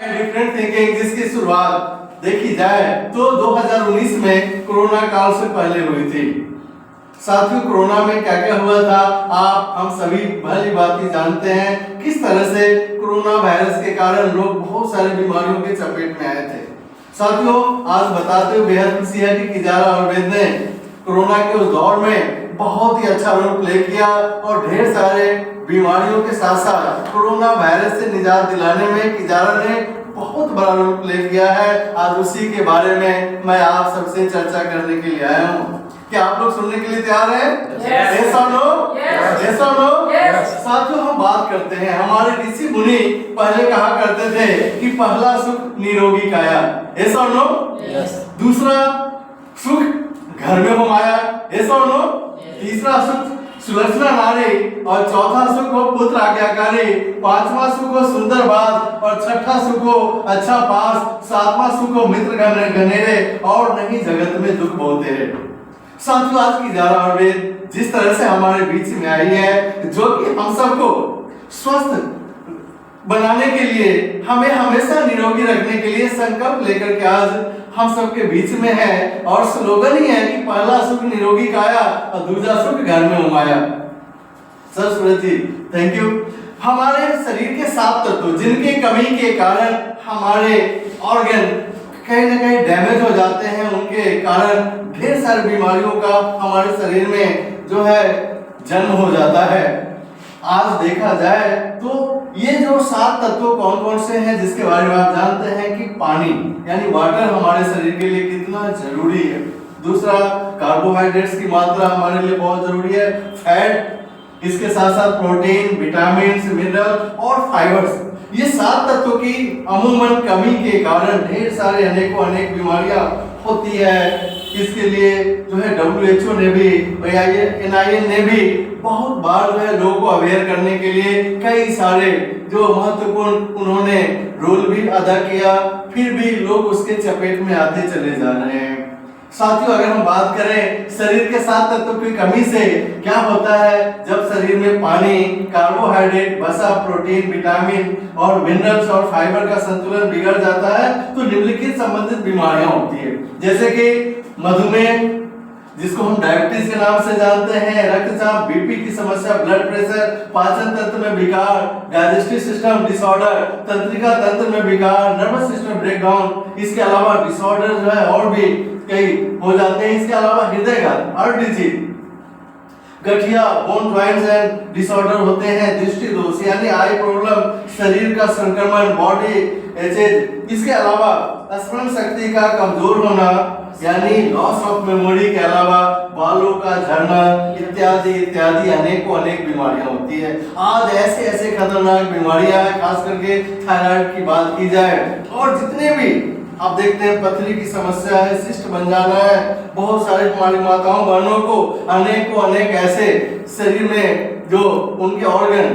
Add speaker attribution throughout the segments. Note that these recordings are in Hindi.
Speaker 1: डिफरेंट थिंकिंग जिसकी शुरुआत देखी जाए तो 2019 में कोरोना काल से पहले हुई थी। साथियों, कोरोना में क्या क्या हुआ था हम सभी भली भांति जानते हैं। किस तरह से कोरोना वायरस के कारण लोग बहुत सारी बीमारियों के चपेट में आए थे। साथियों, आज बताते हुए बेहद खुशी है कि किजारा आयुर्वेद ने कोरोना के उस दौर में बहुत ही अच्छा रोल प्ले किया और ढेर सारे बीमारियों के साथ साथ कोरोना वायरस से निजात दिलाने में किजारा ने बहुत बड़ा रोल प्ले किया है। आज उसी के बारे में मैं आप सबसे चर्चा करने के लिए आया हूँ। क्या आप लोग सुनने के लिए तैयार हैं? Yes or no? Yes or no? Yes. साथियों, हम बात करते हैं, हमारे ऋषि मुनि पहले कहा करते थे कि पहला सुख निरोगी काया। Yes or no? Yes. दूसरा सुख घर में हो माया। Yes or no? Yes. तीसरा सुख सुलक्षणा नारी और चौथा सुख हो पुत्र आज्ञाकारी, पांचवा सुख हो सुंदर बात और छठा सुख हो अच्छा पास, सातवां सुख हो मित्र घनेरे और नहीं जगत में दुख बहुत तेरे। साथियों, आज की किजारा आयुर्वेद जिस तरह से हमारे बीच में आई है, जो कि हम सबको स्वस्थ बनाने के लिए, हमें हमेशा निरोगी रखने के लिए संकल्प लेकर के आज हम सबके बीच में है। और स्लोगन ही है कि पहला सुख निरोगी काया और दूसरा सुख घर में हो माया। Sir Suraj ji, thank you. हमारे शरीर के 7 तत्व जिनके कमी के कारण हमारे ऑर्गन कहीं ना कहीं डैमेज हो जाते हैं, उनके कारण ढेर सारी बीमारियों का हमारे शरीर में जो है जन्म हो जाता है। आज देखा जाए तो ये जो 7 तत्व कौन कौन से हैं जिसके बारे में आप जानते हैं कि पानी यानी वाटर हमारे शरीर के लिए कितना जरूरी है। दूसरा, कार्बोहाइड्रेट्स की मात्रा हमारे लिए बहुत जरूरी है। फैट, इसके साथ साथ प्रोटीन, विटामिन, मिनरल और फाइबर्स, ये 7 तत्वों की अमूमन कमी के कारण ढेर सारे अनेक बीमारियां होती है। इसके लिए जो है WHO ने भी NIN ने भी बहुत बार जो है लोगों को अवेयर करने के लिए कई सारे जो महत्वपूर्ण उन्होंने रोल भी अदा किया, फिर भी लोग उसके चपेट में आते चले जा रहे हैं। साथियों, अगर हम बात करें शरीर के 7 तत्वों की कमी से क्या होता है, जब शरीर में पानी, कार्बोहाइड्रेट, वसा, प्रोटीन, विटामिन और मिनरल्स और फाइबर का संतुलन बिगड़ जाता है तो निम्नलिखित संबंधित बीमारियां होती है, जैसे कि मधुमेह जिसको हम डायबिटीज के नाम से जानते हैं, रक्तचाप, बीपी की समस्या, ब्लड प्रेशर, पाचन तंत्र में विकार, डाइजेस्टिव सिस्टम डिसऑर्डर, तंत्रिका तंत्र में विकार, नर्वस सिस्टम ब्रेकडाउन। इसके अलावा डिसऑर्डर जो है और भी कई हो जाते हैं। इसके अलावा हृदय का हार्ट डिजीज, गठिया, बोन जॉइंट्स एंड डिसऑर्डर होते हैं, दृष्टि दोष यानी आई प्रॉब्लम, शरीर का संक्रमण, बॉडी एजेज। इसके अलावा स्मरण शक्ति का कमजोर होना यानी लॉस ऑफ मेमोरी के अलावा बालों का झड़ना इत्यादि अनेक बीमारियां होती है। आज ऐसे खतरनाक बीमारियां हैं, खास करके थायराइड की बात की जाए और जितने भी आप देखते हैं पथरी की समस्या है, सिस्ट बन जाना है, बहुत सारे हमारी माताओं बहनों को अनेक ऐसे शरीर में जो उनके ऑर्गन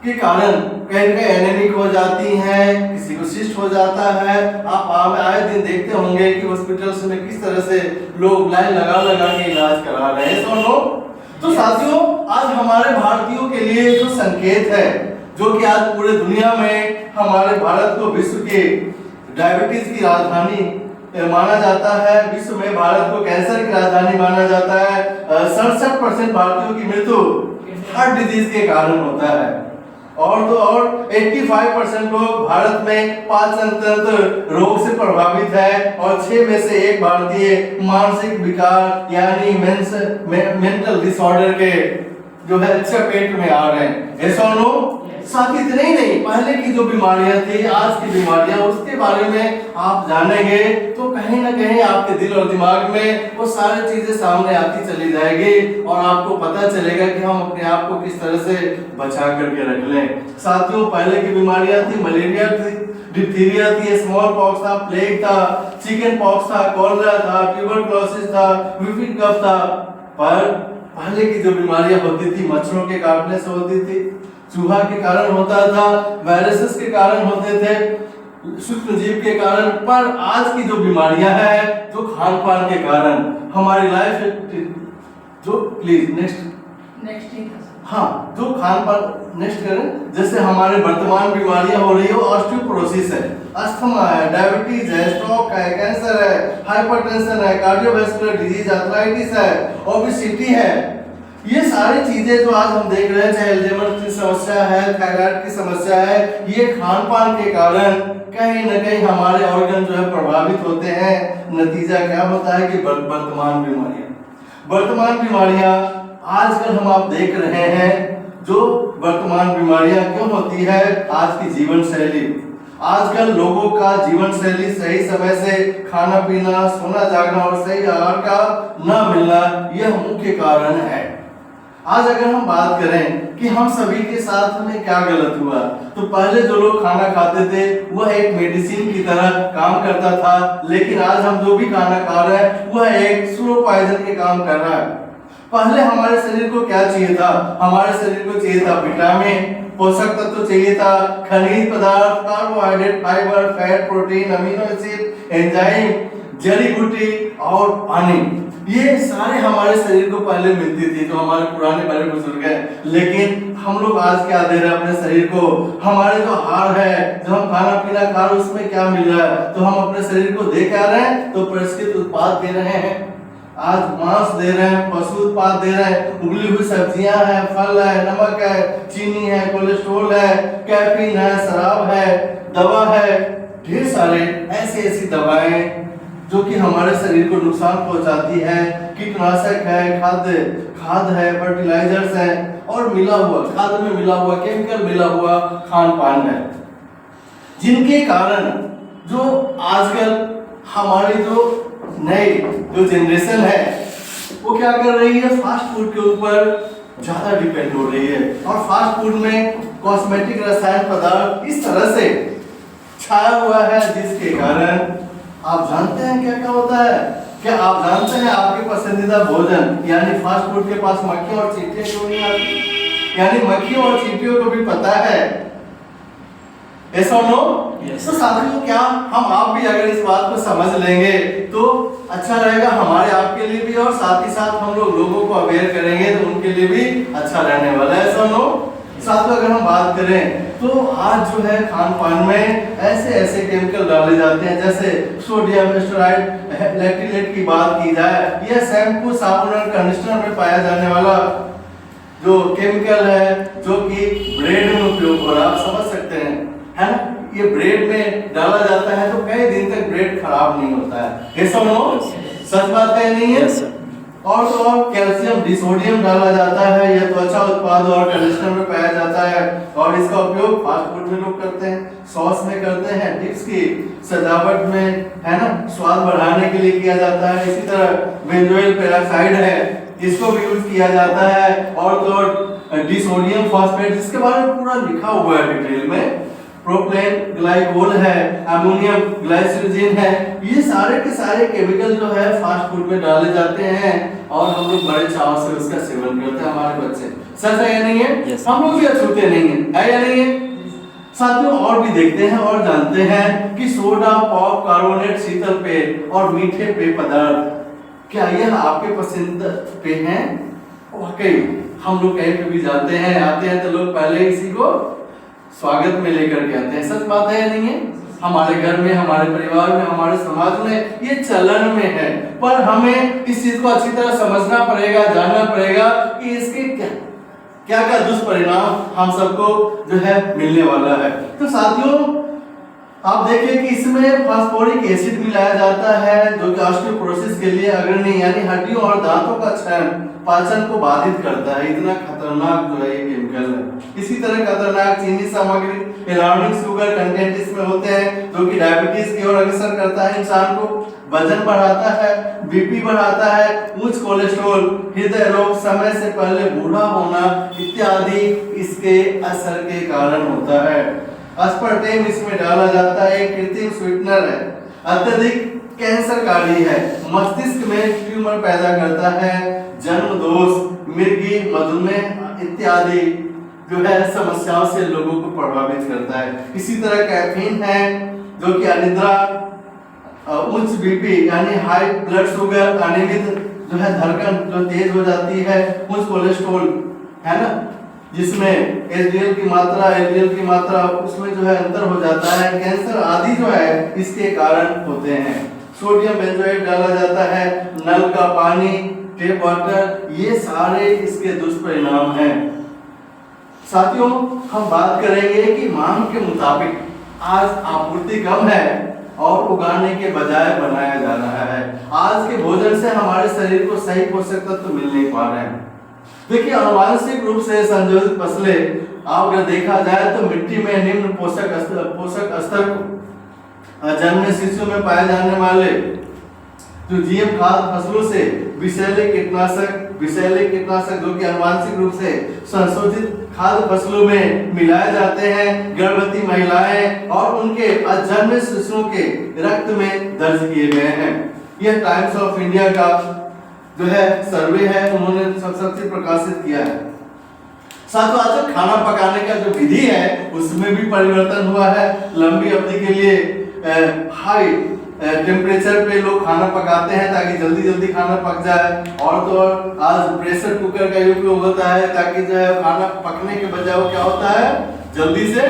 Speaker 1: के कारण कहीं एनेमिक हो जाती हैं, किसी को सिस्ट हो जाता है। आप आए दिन देखते होंगे कि हॉस्पिटल्स में किस तरह से लोग लाइन लगा के इलाज करा रहे हैं। सुनो तो साथियों, आज हमारे भारतीयों के लिए जो संकेत है, जो कि आज पूरे दुनिया में हमारे भारत को विश्व के डायबिटीज की राजधानी माना जाता है, विश्व में भारत को कैंसर की राजधानी माना जाता है। 67% भारतीयों की मृत्यु हार्ट डिजीज के कारण होता है और 85% लोग भारत में पाचन तंत्र रोग से प्रभावित है और 6 में से 1 भारतीय मानसिक विकार यानी मेंटल डिसऑर्डर के जो है चपेट में आ रहे हैं। ऐसा नो साथ ही इतने ही नहीं, पहले की जो बीमारियां थी, आज की बीमारियां, उसके बारे में आप जानेंगे तो कहीं ना कहीं आपके दिल और दिमाग में वो सारी चीजें सामने आती चली जाएगी और आपको पता चलेगा कि हम अपने आप को किस तरह से बचा करके रख लें। साथियों, पहले की बीमारियां थी, मलेरिया थी, डिप्थीरिया थी, स्मॉल पॉक्स था, प्लेग था, चिकन पॉक्स था, कॉलरा था, ट्यूबरकुलोसिस था, व्हिपिंग कफ था। पर पहले की जो बीमारियां होती थी मच्छरों के काटने से होती थी, चूहा के कारण होता था, वायरसेस के कारण होते थे, सूक्ष्म जीव के कारण। पर आज की जो बीमारियां हैं जो खान पान के कारण हमारी लाइफ जो प्लीज नेक्स्ट हाँ, जो खान पान नेक्स्ट करें, जैसे हमारे वर्तमान बीमारियां हो रही है ऑस्टियोपोरोसिस है, अस्थमा है, डायबिटीज है, स्ट्रोक है, कैंसर है, हाइपरटेंशन है, कार्डियोवैस्कुलर डिजीज, आर्थराइटिस है, ओबेसिटी है। ये सारी चीजें जो आज हम देख रहे हैं, चाहे अल्जाइमर की समस्या है, थायराइड की समस्या है, ये खान पान के कारण कहीं न कहीं हमारे ऑर्गन जो है प्रभावित होते हैं। नतीजा क्या होता है कि वर्तमान बीमारियां आजकल हम आप देख रहे हैं। जो वर्तमान बीमारियां क्यों होती है? आज की जीवन शैली, आजकल लोगों का जीवन शैली, सही समय से खाना पीना, सोना जागना और सही आहार का न मिलना, यह मुख्य कारण है। आज अगर हम बात करें कि हम सभी के साथ में क्या गलत हुआ, तो पहले जो लोग खाना खाते थे वह एक मेडिसिन की तरह काम करता था, लेकिन आज हम जो भी खाना खा रहे हैं वह एक स्लो पॉइजन के काम कर रहा है। पहले हमारे शरीर को क्या चाहिए था? हमारे शरीर को चाहिए था विटामिन, पोषक तत्व चाहिए था, खनिज पदार्थ, carbohydrate, fibre, fat, protein, amino acid, enzyme, जड़ी बूटी और पानी। ये सारे हमारे शरीर को पहले मिलती थी, जो हमारे पुराने बड़े बुजुर्ग हैं। लेकिन हम लोग आज क्या दे रहे हैं अपने शरीर को? हमारे जो आहार है, जो हम खाना पीना खा रहे हैं, उसमें क्या मिल रहा है? तो हम अपने शरीर को दे क्या रहे हैं? तो परिष्कृत उत्पाद दे रहे हैं। आज मांस दे रहे हैं, पशु उत्पाद दे रहे हैं, उबली हुई सब्जियां हैं, फल है, नमक है, चीनी है, कोलेस्ट्रॉल है, कैफीन है, शराब है, दवा है, ढेर सारे ऐसी दवाएं जो कि हमारे शरीर को नुकसान पहुंचाती है। कीटनाशक है, खाद है, फर्टिलाइजर्स है और मिला हुआ खाद में मिला हुआ केमिकल मिला हुआ खान पान है, जिनके कारण जो आजकल हमारी जो नई जो जनरेशन है वो क्या कर रही है? फास्ट फूड के ऊपर ज्यादा डिपेंड हो रही है। और फास्ट फूड में कॉस्मेटिक रसायन पदार्थ इस तरह से छाया हुआ है, जिसके कारण आप जानते हैं क्या क्या होता है? क्या आप जानते हैं आपके पसंदीदा भोजन यानी फास्ट फूड के पास मक्खियां और चींटियां क्यों नहीं आती? यानी मक्खियों और चींटियों को भी पता है, ऐसा नो? तो साथियों, क्या हम आप भी अगर इस बात को समझ लेंगे तो अच्छा रहेगा हमारे आपके लिए भी, और साथ ही साथ हम लोगों को अवेयर करेंगे तो उनके लिए भी अच्छा रहने वाला है। ऐसा नो? साथियों, अगर हम बात करें तो आज जो है खान पान में ऐसे केमिकल डाले जाते हैं, जैसे सोडियम स्टेरॉइड लैक्टिलेट की बात की जाए, यह शैम्पू, साबुन और कंडीशनर में पाया जाने वाला जो केमिकल है, जो कि ब्रेड में उपयोग हो रहा है, आप समझ सकते हैं, है ना? ये ब्रेड में डाला जाता है तो कई दिन तक ब्रेड खराब नहीं होता है। ऐसा नो? सच बात है, नहीं है? और तो और कैल्शियम डिसोडियम डाला जाता है, यह त्वचा उत्पाद और कंडीशनर में पाया जाता है, और इसका उपयोग फास्ट फूड में लोग करते हैं, सॉस में करते हैं, डिप्स की सजावट में, है ना, स्वाद बढ़ाने के लिए किया जाता है। इसी तरह बेंजोइल पेरोक्साइड है, इसको भी यूज किया जाता है। और तो डिसोडियम फॉस्फेट, जिसके बारे में पूरा लिखा हुआ है डिटेल में, प्रोपेन ग्लाइकोल है, अमोनियम ग्लाइसिन है, ये सारे के सारे केमिकल जो है फास्ट फूड में डाले जाते हैं, और हम लोग बड़े चाव से उसका सेवन करते हैं, हमारे बच्चे। सच है या नहीं है? yes. हम लोग भी छूते नहीं है या नहीं है? साथियों, और भी देखते हैं और जानते हैं कि सोडा, पॉप, कार्बोनेट, शीतल पेय और मीठे पेय पदार्थ, क्या यह आपके पसंदीदा पेय हैं? वाकई हम लोग कहीं पे भी जाते हैं, आते हैं तो लोग पहले इसी को स्वागत में लेकर के आते हैं। सच बात है या नहीं है? हमारे घर में, हमारे परिवार में, हमारे समाज में ये चलन में है, पर हमें इस चीज को अच्छी तरह समझना पड़ेगा, जानना पड़ेगा कि इसके क्या दुष्परिणाम हम सबको जो है मिलने वाला है। तो साथियों, आप देखिए कि इसमें फास्फोरिक एसिड मिलाया जाता है, जो कि ऑस्टियोपोरोसिस के लिए अग्रणी यानी हड्डियों और दांतों का क्षरण, पाचन को बाधित करता है। इतना खतरनाक जो है ये केमिकल है। इसी तरह खतरनाक चीनी सामग्री, एलार्मिक शुगर कंटेंट इसमें होते हैं, जो कि डायबिटीज की ओर अग्रसर करता है इंसान को, वजन बढ़ाता है, बीपी बढ़ाता है, उच्च कोलेस्ट्रॉल, हृदय रोग, समय से पहले बूढ़ा होना इत्यादि इसके असर के कारण होता है। अस्पर्टेम इसमें डाला जाता है, एक कृत्रिम स्वीटनर है, अत्यधिक कैंसरकारी है, मस्तिष्क में ट्यूमर पैदा करता है, जन्म दोष, मिर्गी, मधुमेह इत्यादि जो है समस्याओं से लोगों को प्रभावित करता है। इसी तरह कैफीन है, जो कि अनिद्रा, उच्च बीपी यानी हाई ब्लड शुगर, अनियमित जो है धड़कन जो तेज हो जाती है, उच्च कोलेस्ट्रॉल, है ना, जिसमें एचडीएल की मात्रा एलडीएल की मात्रा उसमें जो है अंतर हो जाता है, कैंसर आदि जो है इसके कारण होते हैं। सोडियम बेंजोएट डाला जाता है, नल का पानी, टेप वाटर, ये सारे इसके दुष्परिणाम हैं। साथियों, हम बात करेंगे कि मांग के मुताबिक आज आपूर्ति कम है और उगाने के बजाय बनाया जा रहा है। आज के भोजन से हमारे शरीर को सही पोषक तत्व मिल नहीं पा रहे हैं। देखिए, आनुवांशिक रूप से संशोधित फसलें आप अगर देखा जाए तो मिट्टी में निम्न पोषक स्तर जन्मे शिशु में पाए जाने वाले जो जीएम खाद फसलों से विषैले कीटनाशक जो कि आनुवांशिक रूप से संशोधित खाद्य फसलों में मिलाए जाते हैं, गर्भवती महिलाएं और उनके अजन्मे शिशुओं के रक्त में दर्ज किए गए हैं। यह टाइम्स ऑफ इंडिया का जो है सर्वे है, उन्होंने सबसे प्रकाशित किया है। साथ ही खाना पकाने का जो विधि है उसमें भी परिवर्तन हुआ है। लंबी अवधि के लिए हाई टेम्परेचर पे लोग खाना पकाते हैं ताकि जल्दी जल्दी खाना पक जाए, और तो और आज प्रेशर कुकर का उपयोग होता है ताकि जो है खाना पकने के बजाय वो क्या होता है, जल्दी से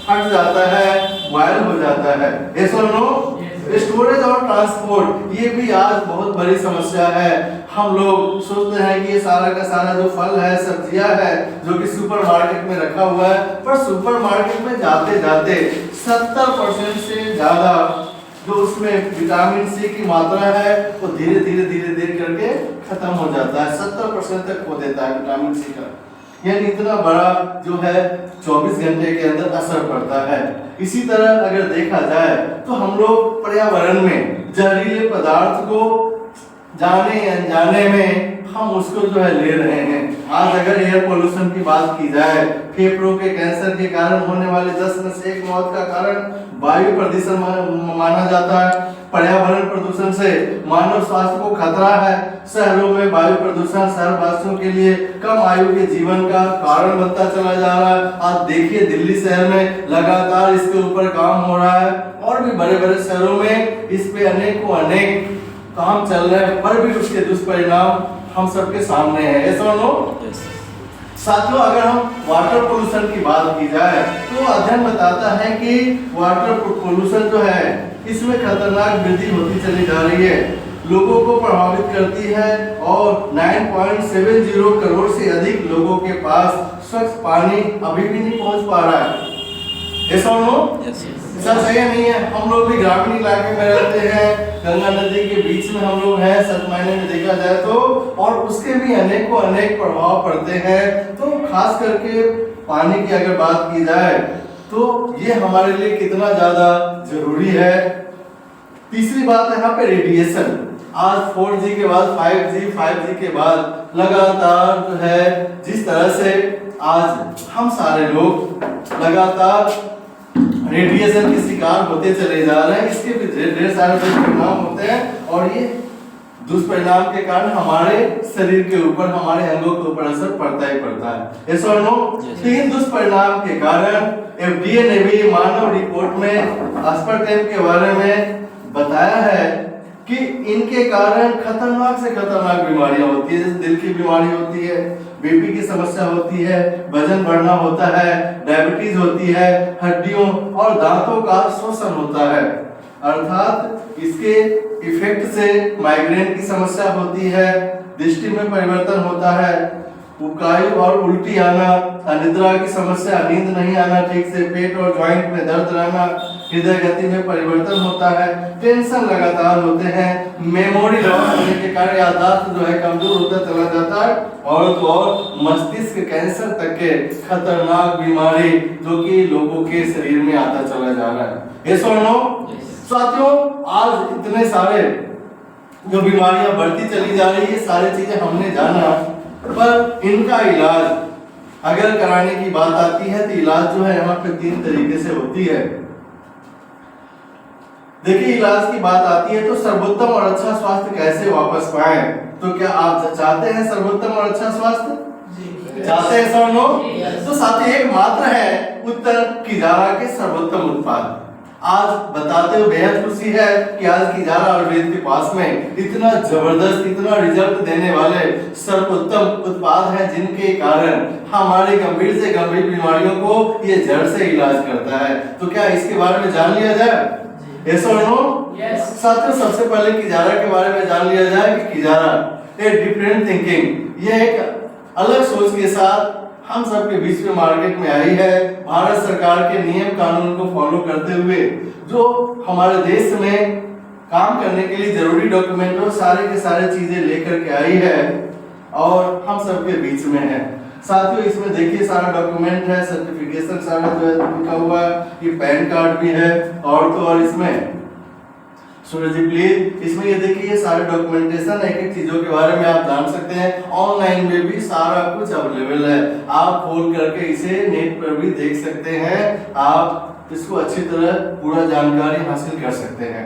Speaker 1: फट जाता है, बॉयल हो जाता है। यस और नो? स्टोरेज और ट्रांसपोर्ट ये भी आज बहुत बड़ी समस्या है। हम लोग सोचते हैं कि ये सारा का सारा जो फल है, सब्जियां है जो कि सुपरमार्केट में रखा हुआ है, पर सुपरमार्केट में जाते जाते 70% से ज्यादा जो उसमें विटामिन सी की मात्रा है वो धीरे धीरे करके खत्म हो जाता है, 70% तक खो देता है विटामिन सी का। यानी इतना बड़ा जो है 24 घंटे के अंदर असर पड़ता है। इसी तरह अगर देखा जाए तो हम लोग पर्यावरण में जहरीले पदार्थ को जाने अनजाने में हम उसको जो है ले रहे हैं। आज अगर एयर पोल्यूशन की बात की जाए, फेफड़ों के कैंसर के कारण होने वाले 10 में से 1 मौत का कारण वायु प्रदूषण माना जाता है। पर्यावरण प्रदूषण से मानव स्वास्थ्य को खतरा है। शहरों में वायु प्रदूषण शहरवासियों के लिए कम आयु के जीवन का कारण बनता चला जा रहा है। आज देखिए, दिल्ली शहर में लगातार इसके ऊपर काम हो रहा है और भी बड़े बड़े शहरों में इस पे अनेक काम चल रहे हैं, पर भी उसके दुष्परिणाम हम सबके सामने हैं। ऐसा नो? साथियों, अगर हम वाटर पोल्यूशन की बात की जाए तो अध्ययन बताता है कि वाटर पोल्यूशन जो है इसमें खतरनाक वृद्धि होती चली जा रही है, लोगों को प्रभावित करती है और 9.70 करोड़ से अधिक लोगों के पास स्वच्छ पानी अभी भी नहीं पहुंच पा रहा है। ऐसा नो? सर सही नहीं है। हम लोग भी ग्रामीण इलाके में रहते हैं, गंगा नदी के बीच में हम लोग हैं, सच मायने में देखा जाए तो, और उसके भी अनेक प्रभाव पड़ते हैं। तो खास करके पानी की अगर बात की जाए तो ये हमारे लिए कितना ज्यादा जरूरी है। तीसरी बात है यहाँ पे रेडिएशन। आज 4G के बाद 5G के बाद लगातार जो है जिस तरह से आज हम सारे लोग लगातार रेडिएशन के शिकार होते चले जा रहे हैं, इसके भी ढेर सारे दुष्परिणाम होते हैं और ये दुष्परिणाम के कारण हमारे शरीर के ऊपर, हमारे अंगों के ऊपर असर पड़ता ही पड़ता है। yes or no? 3 दुष्परिणाम के कारण FDA ने भी मानव रिपोर्ट में aspartame के बारे में बताया है कि इनके कारण खतरनाक से खतरनाक बीमारियां होती है, जैसे दिल की बीमारी होती है, बीपी की समस्या होती है, वजन बढ़ना होता है, डायबिटीज होती है, हड्डियों और दांतों का शोषण होता है। अर्थात इसके इफेक्ट से माइग्रेन की समस्या होती है, दृष्टि में परिवर्तन होता है, उबकाई और उल्टी आना, अनिद्रा की समस्या, नींद नहीं आना ठीक से, पेट और जॉइंट में दर्द रहना, हृदय गति में परिवर्तन होता है, टेंशन लगातार होते हैं, मेमोरी लॉस होने के कारण याददाश्त जो है कमजोर होता चला जाता है, और तो और मस्तिष्क कैंसर तक के खतरनाक बीमारी जो कि लोगों के शरीर में आता चला जा रहा है। ये सुनो साथियों, आज इतने सारे जो बीमारियां बढ़ती चली जा रही है, सारी चीजें हमने जाना, पर इनका इलाज अगर कराने की बात आती है तो इलाज जो है यहाँ पे 3 तरीके से होती है। देखिए, इलाज की बात आती है तो सर्वोत्तम और अच्छा स्वास्थ्य कैसे वापस पाएं? तो क्या आप चाहते हैं सर्वोत्तम और अच्छा स्वास्थ्य? चाहते हैं सर? नो? तो साथ ही एक मात्र है उत्तर किजारा के सर्वोत्तम उत्पाद। आज बताते हुए बेहद खुशी है कि आज किजारा आयुर्वेद के पास में इतना जबरदस्त, इतना रिजल्ट देने वाले सर्वोत्तम उत्पाद हैं, जिनके कारण हमारे गंभीर से गंभीर बीमारियों को ये जड़ से इलाज करता है। तो क्या इसके बारे में जान लिया जाए? यस और नो?
Speaker 2: यस।
Speaker 1: साथियों, सबसे पहले किजारा के बारे में जान लिया जाए कि किजारा एक डिफरेंट थिंकिंग, ये एक अलग सोच के साथ हम सब के बीच में मार्केट में आई है। भारत सरकार के नियम कानून को फॉलो करते हुए जो हमारे देश में काम करने के लिए जरूरी डॉक्यूमेंटों सारे के सारे चीजें लेकर के आई है और हम सब के बीच में है। साथियों, इसमें देखिए सारा डॉक्यूमेंट है, सर्टिफिकेशन सारा जो है लिखा हुआ है, ये पैन कार्ड भी है और इसमें सूरज जी प्लीज, इसमें ये देखिए ये सारे डॉक्यूमेंटेशन एक एक चीजों के बारे में आप जान सकते हैं। ऑनलाइन में भी सारा कुछ अवेलेबल है, आप खोल करके इसे नेट पर भी देख सकते हैं, आप इसको अच्छी तरह पूरा जानकारी हासिल कर सकते हैं।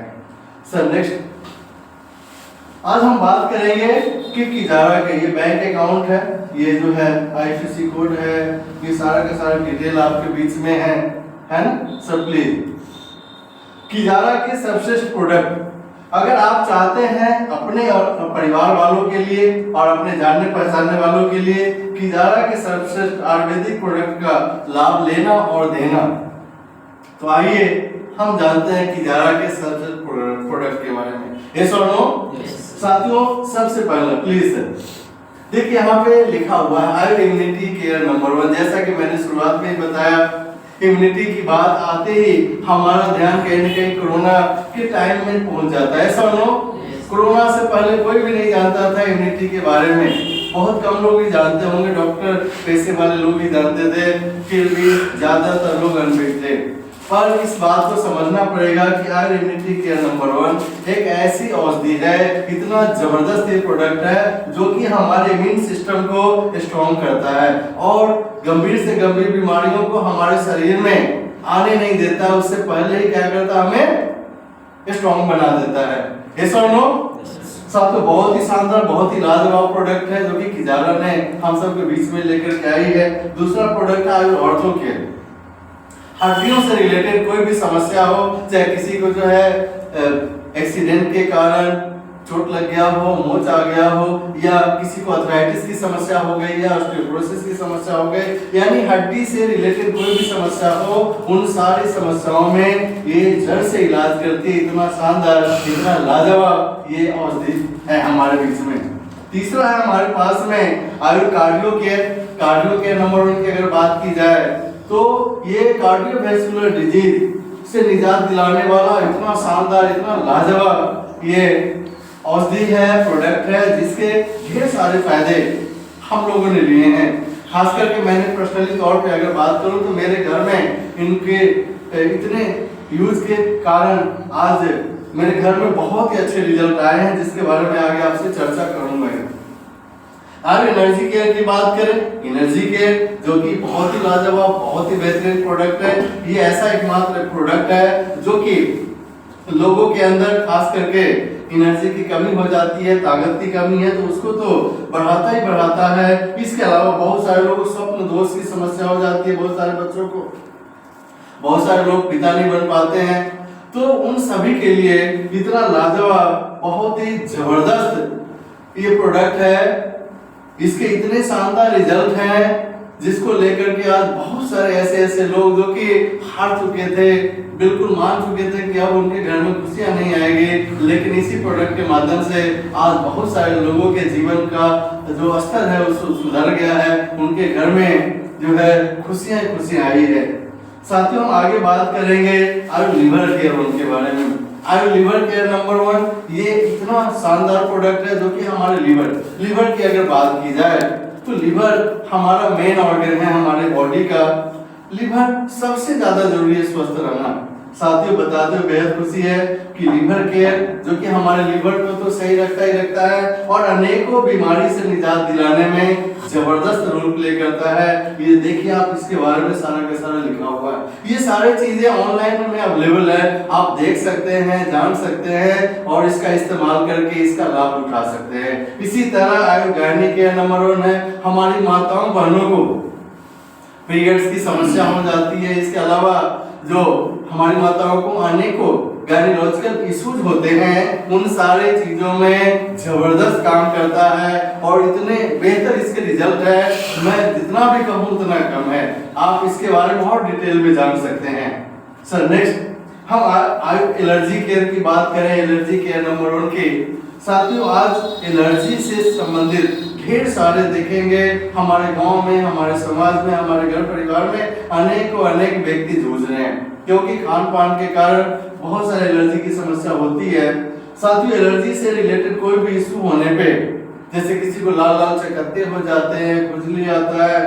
Speaker 1: सर नेक्स्ट, आज हम बात करेंगे कि किजारा का ये बैंक अकाउंट है, ये जो है आईएफएससी कोड है, ये सारा का सारा डिटेल आपके बीच में है ना सर प्लीज। किजारा के सर्वश्रेष्ठ प्रोडक्ट, अगर आप चाहते हैं अपने और परिवार वालों के लिए और अपने जानने पहचानने वालों के लिए किजारा के सर्वश्रेष्ठ आयुर्वेदिक प्रोडक्ट का लाभ लेना और देना, तो आइए हम जानते हैं किजारा के सर्वश्रेष्ठ प्रोडक्ट के बारे में। यस और नो? साथियों, सबसे पहले प्लीज देखिए यहाँ पे लिखा हुआ है आयुर इम्यूनिटी केयर नंबर 1। जैसा कि मैंने शुरुआत में ही बताया, इम्यूनिटी की बात आते ही हमारा ध्यान कहीं न कहीं कोरोना के टाइम में पहुंच जाता है। ऐसा नो? कोरोना से पहले कोई भी नहीं जानता था इम्यूनिटी के बारे में, बहुत कम लोग ही जानते होंगे, डॉक्टर पैसे वाले लोग ही जानते थे, फिर भी ज्यादातर लोग अनभिज्ञ थे। पर इस बात को समझना पड़ेगा कि आयुर इम्यूनिटी केयर नंबर 1 एक ऐसी औषधि है, इतना जबरदस्त ये प्रोडक्ट है जो कि हमारे इम्यून सिस्टम को स्ट्रॉन्ग करता है और गंभीर से गंभीर बीमारियों को हमारे शरीर में आने नहीं देता, उससे पहले ही क्या करता, हमें स्ट्रॉन्ग बना देता है। यस और नो? साथियों, बहुत ही शानदार, बहुत ही लाजवाब प्रोडक्ट है जो कि किजारा ने हम सब के बीच में लेकर के आई है। दूसरा प्रोडक्ट है आयुर ऑर्थो केयर। हड्डियों से रिलेटेड कोई भी समस्या हो, चाहे किसी को जो है एक्सीडेंट के कारण चोट लग गया हो, मोच आ गया हो, या किसी को आर्थराइटिस की समस्या हो गई या ऑस्टियोपोरोसिस की समस्या हो गई, यानी हड्डी से रिलेटेड कोई भी समस्या हो, उन सारी समस्याओं में ये जड़ से इलाज करती है। इतना शानदार, इतना लाजवाब ये औषधि है हमारे बीच में। तीसरा है हमारे पास में Ayur cardio care. Cardio care number 1 की अगर बात की जाए तो ये कार्डियोवैस्कुलर डिजीज से निजात दिलाने वाला इतना शानदार, इतना लाजवाब ये औषधि है, प्रोडक्ट है, जिसके ढेर सारे फायदे हम लोगों ने लिए हैं। खास करके मैंने पर्सनली तौर पे अगर बात करूं तो मेरे घर में इनके इतने यूज के कारण आज मेरे घर में बहुत ही अच्छे रिजल्ट आए हैं, जिसके बारे में आगे आपसे चर्चा करूंगा। आगे एनर्जी केयर की बात करें, एनर्जी केयर जो कि बहुत ही लाजवाब, बहुत ही बेहतरीन प्रोडक्ट है। ये ऐसा एकमात्र प्रोडक्ट है जो कि लोगों के अंदर खास करके एनर्जी की कमी हो जाती है, ताकत की कमी है, तो उसको तो बढ़ाता ही बढ़ाता है। इसके अलावा बहुत सारे लोगों को स्वप्न दोष की समस्या हो जाती है, बहुत सारे बच्चों को, बहुत सारे लोग पिता नहीं बन पाते हैं, तो उन सभी के लिए इतना लाजवाब, बहुत ही जबरदस्त ये प्रोडक्ट है। इसके इतने शानदार रिजल्ट हैं जिसको लेकर के आज बहुत सारे ऐसे लोग जो कि हार चुके थे, बिल्कुल मान चुके थे कि अब उनके घर में खुशियां नहीं आएगी, लेकिन इसी प्रोडक्ट के माध्यम से आज बहुत सारे लोगों के जीवन का जो स्तर है उसको सुधर गया है, उनके घर में जो है खुशियां आई है। साथियों, हम आगे बात करेंगे आयुर लिवर केयर उनके बारे में। आयुर लिवर केयर नंबर 1 ये इतना शानदार प्रोडक्ट है जो कि हमारे लिवर की अगर बात की जाए तो लिवर हमारा मेन ऑर्गन है हमारे बॉडी का। लिवर सबसे ज्यादा जरूरी है स्वस्थ रहना। साथियों, बताते हुए बेहद खुशी है कि लिवर केयर जो कि हमारे लिवर को तो सही रखता है और अनेकों बीमारी से निजात दिलाने में जबरदस्त रोल प्ले करता है। ये देखिए आप इसके बारे में सारा का सारा लिखा हुआ है। ये सारी चीजें ऑनलाइन में अवेलेबल है, आप देख सकते हैं, जान सकते हैं और इसका इस्तेमाल करके इसका लाभ उठा सकते हैं। इसी तरह आयुर गायनी केयर नंबर 1 है। हमारी माताओं बहनों को पीरियड्स की समस्या हो जाती है, इसके अलावा जो हमारी माताओं को अनेकों गायनिकोलॉजिकल इश्यूज होते हैं, उन सारे चीजों में जबरदस्त काम करता है और इतने बेहतर इसके रिजल्ट है, मैं जितना भी कहूँ उतना कम है। आप इसके बारे में और डिटेल में जान सकते हैं। सर नेक्स्ट हम एलर्जी केयर की बात करें, एलर्जी केयर नंबर 1 की। साथियों आज एलर्जी से संबंधित ढेर सारे देखेंगे हमारे गांव में, हमारे समाज में, हमारे घर परिवार में अनेक व्यक्ति जूझ रहे हैं, क्योंकि खान पान के कारण बहुत सारे एलर्जी की समस्या होती है। साथियों एलर्जी से रिलेटेड कोई भी इशू होने पे, जैसे किसी को लाल लाल चकत्ते हो जाते हैं, खुजली आता है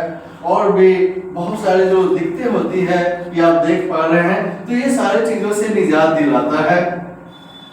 Speaker 1: और भी बहुत सारे जो दिक्कतें होती है, ये आप देख पा रहे हैं, तो ये सारी चीजों से निजात दिलाता है।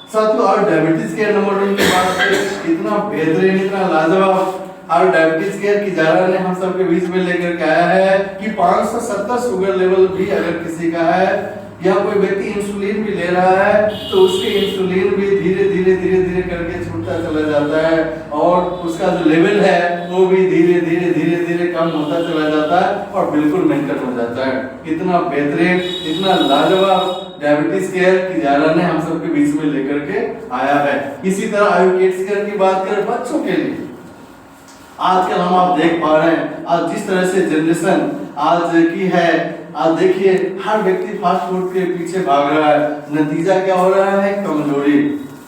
Speaker 1: साथियों और डायबिटीज केयर नंबर 1 की बात करें, इतना बेहतरीन, इतना लाजवाब और डायबिटीज केयर की जारा ने हम सबके बीच में लेकर के आया है कि 570 शुगर लेवल भी अगर किसी का है या कोई व्यक्ति इंसुलिन भी ले रहा है तो उसके इंसुलिन भी धीरे धीरे करके छूटता चला जाता है और उसका जो लेवल है वो भी धीरे धीरे कम होता चला जाता है और बिल्कुल मेंटेन हो जाता है। इतना बेहतरीन, इतना लाजवाब डायबिटीज केयर की जारा ने हम सबके बीच में लेकर के आया है। इसी तरह आयु किड्स केयर की बात करें बच्चों के लिए, आजकल हम आप देख पा रहे हैं आज जिस तरह से जनरेशन आज की है, आज देखिए हर व्यक्ति फास्ट फूड के पीछे भाग रहा है। नतीजा क्या हो रहा है? कमजोरी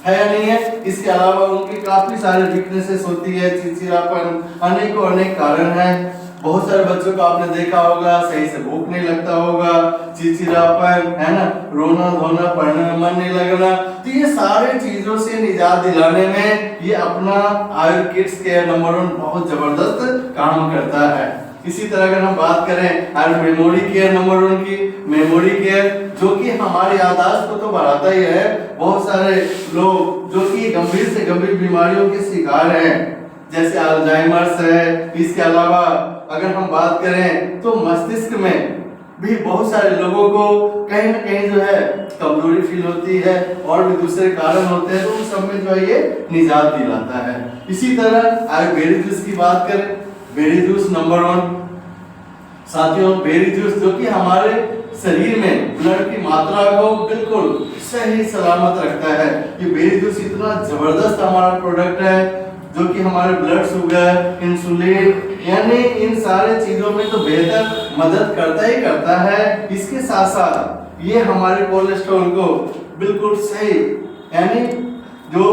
Speaker 1: है या नहीं है? इसके अलावा उनकी काफी सारे वीकनेसेस होती है, चिड़चिड़ापन, अनेक कारण है। बहुत सारे बच्चों को आपने देखा होगा सही से भूख नहीं लगता होगा, चिड़चिड़ापन है ना, रोना धोना, पढ़ने में मन नहीं लगना। तो ये सारे चीजों से निजात दिलाने में ये अपना आयु किड्स केयर नंबर 1 बहुत जबरदस्त काम करता है। इसी तरह अगर हम बात करें आयु मेमोरी केयर नंबर 1 की, मेमोरी केयर जो कि हमारी याददाश्त को तो बढ़ाता ही है। बहुत सारे लोग जो कि गंभीर से गंभीर बीमारियों के शिकार हैं, जैसे अल्जाइमर्स है। इसके अलावा अगर हम बात करें तो मस्तिष्क में भी बहुत सारे लोगों को कहीं ना कहीं जो है कमजोरी फील होती है और भी दूसरे कारण होते हैं, तो उन सब में जो है ये निजात दिलाता है। इसी तरह आयु बेरी जूस की बात करें, बेरी जूस नंबर 1। साथियों बेरी जूस जो कि हमारे शरीर में ब्लड की मात्रा को बिल्कुल सही सलामत रखता है। ये बेरी जूस इतना जबरदस्त हमारा प्रोडक्ट है जो कि हमारे ब्लड शुगर, इंसुलिन यानी इन सारे चीजों में तो बेहतर मदद करता ही करता है। इसके साथ साथ ये हमारे कोलेस्ट्रॉल को बिल्कुल सही, यानी जो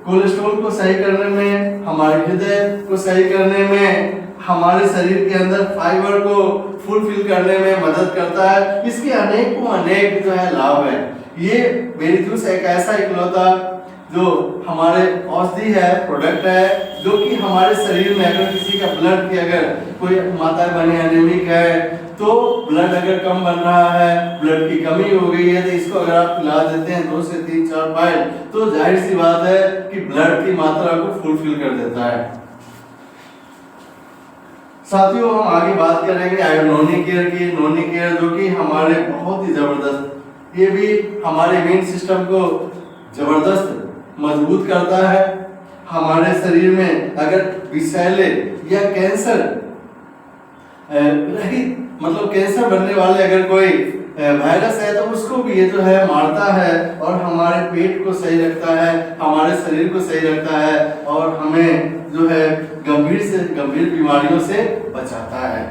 Speaker 1: कोलेस्ट्रॉल को सही करने में, हमारे हृदय को सही करने में, हमारे शरीर के अंदर फाइबर को फुलफिल करने में मदद करता है। इसके अनेक जो है लाभ है। ये बेरी जूस एक ऐसा इकलौता जो हमारे औषधि है, प्रोडक्ट है, जो कि हमारे शरीर में अगर किसी का ब्लड की अगर कोई माता बने एनीमिक है, तो ब्लड अगर कम बन रहा है, ब्लड की कमी हो गई है, तो इसको अगर आप पिला देते हैं 2 से 3-4 पाइल, तो जाहिर सी बात है कि ब्लड की मात्रा को फुलफिल कर देता है। साथियों हम आगे बात करेंगे आयु नोनी केयर की। नोनी केयर जो कि हमारे बहुत ही जबरदस्त, ये भी हमारे इम्यून सिस्टम को जबरदस्त मजबूत करता है। हमारे शरीर में अगर विषैले या कैंसर रहित, मतलब कैंसर बनने वाले अगर कोई वायरस है तो उसको भी ये जो है मारता है और हमारे पेट को सही रखता है, हमारे शरीर को सही रखता है और हमें जो है गंभीर से गंभीर बीमारियों से बचाता है।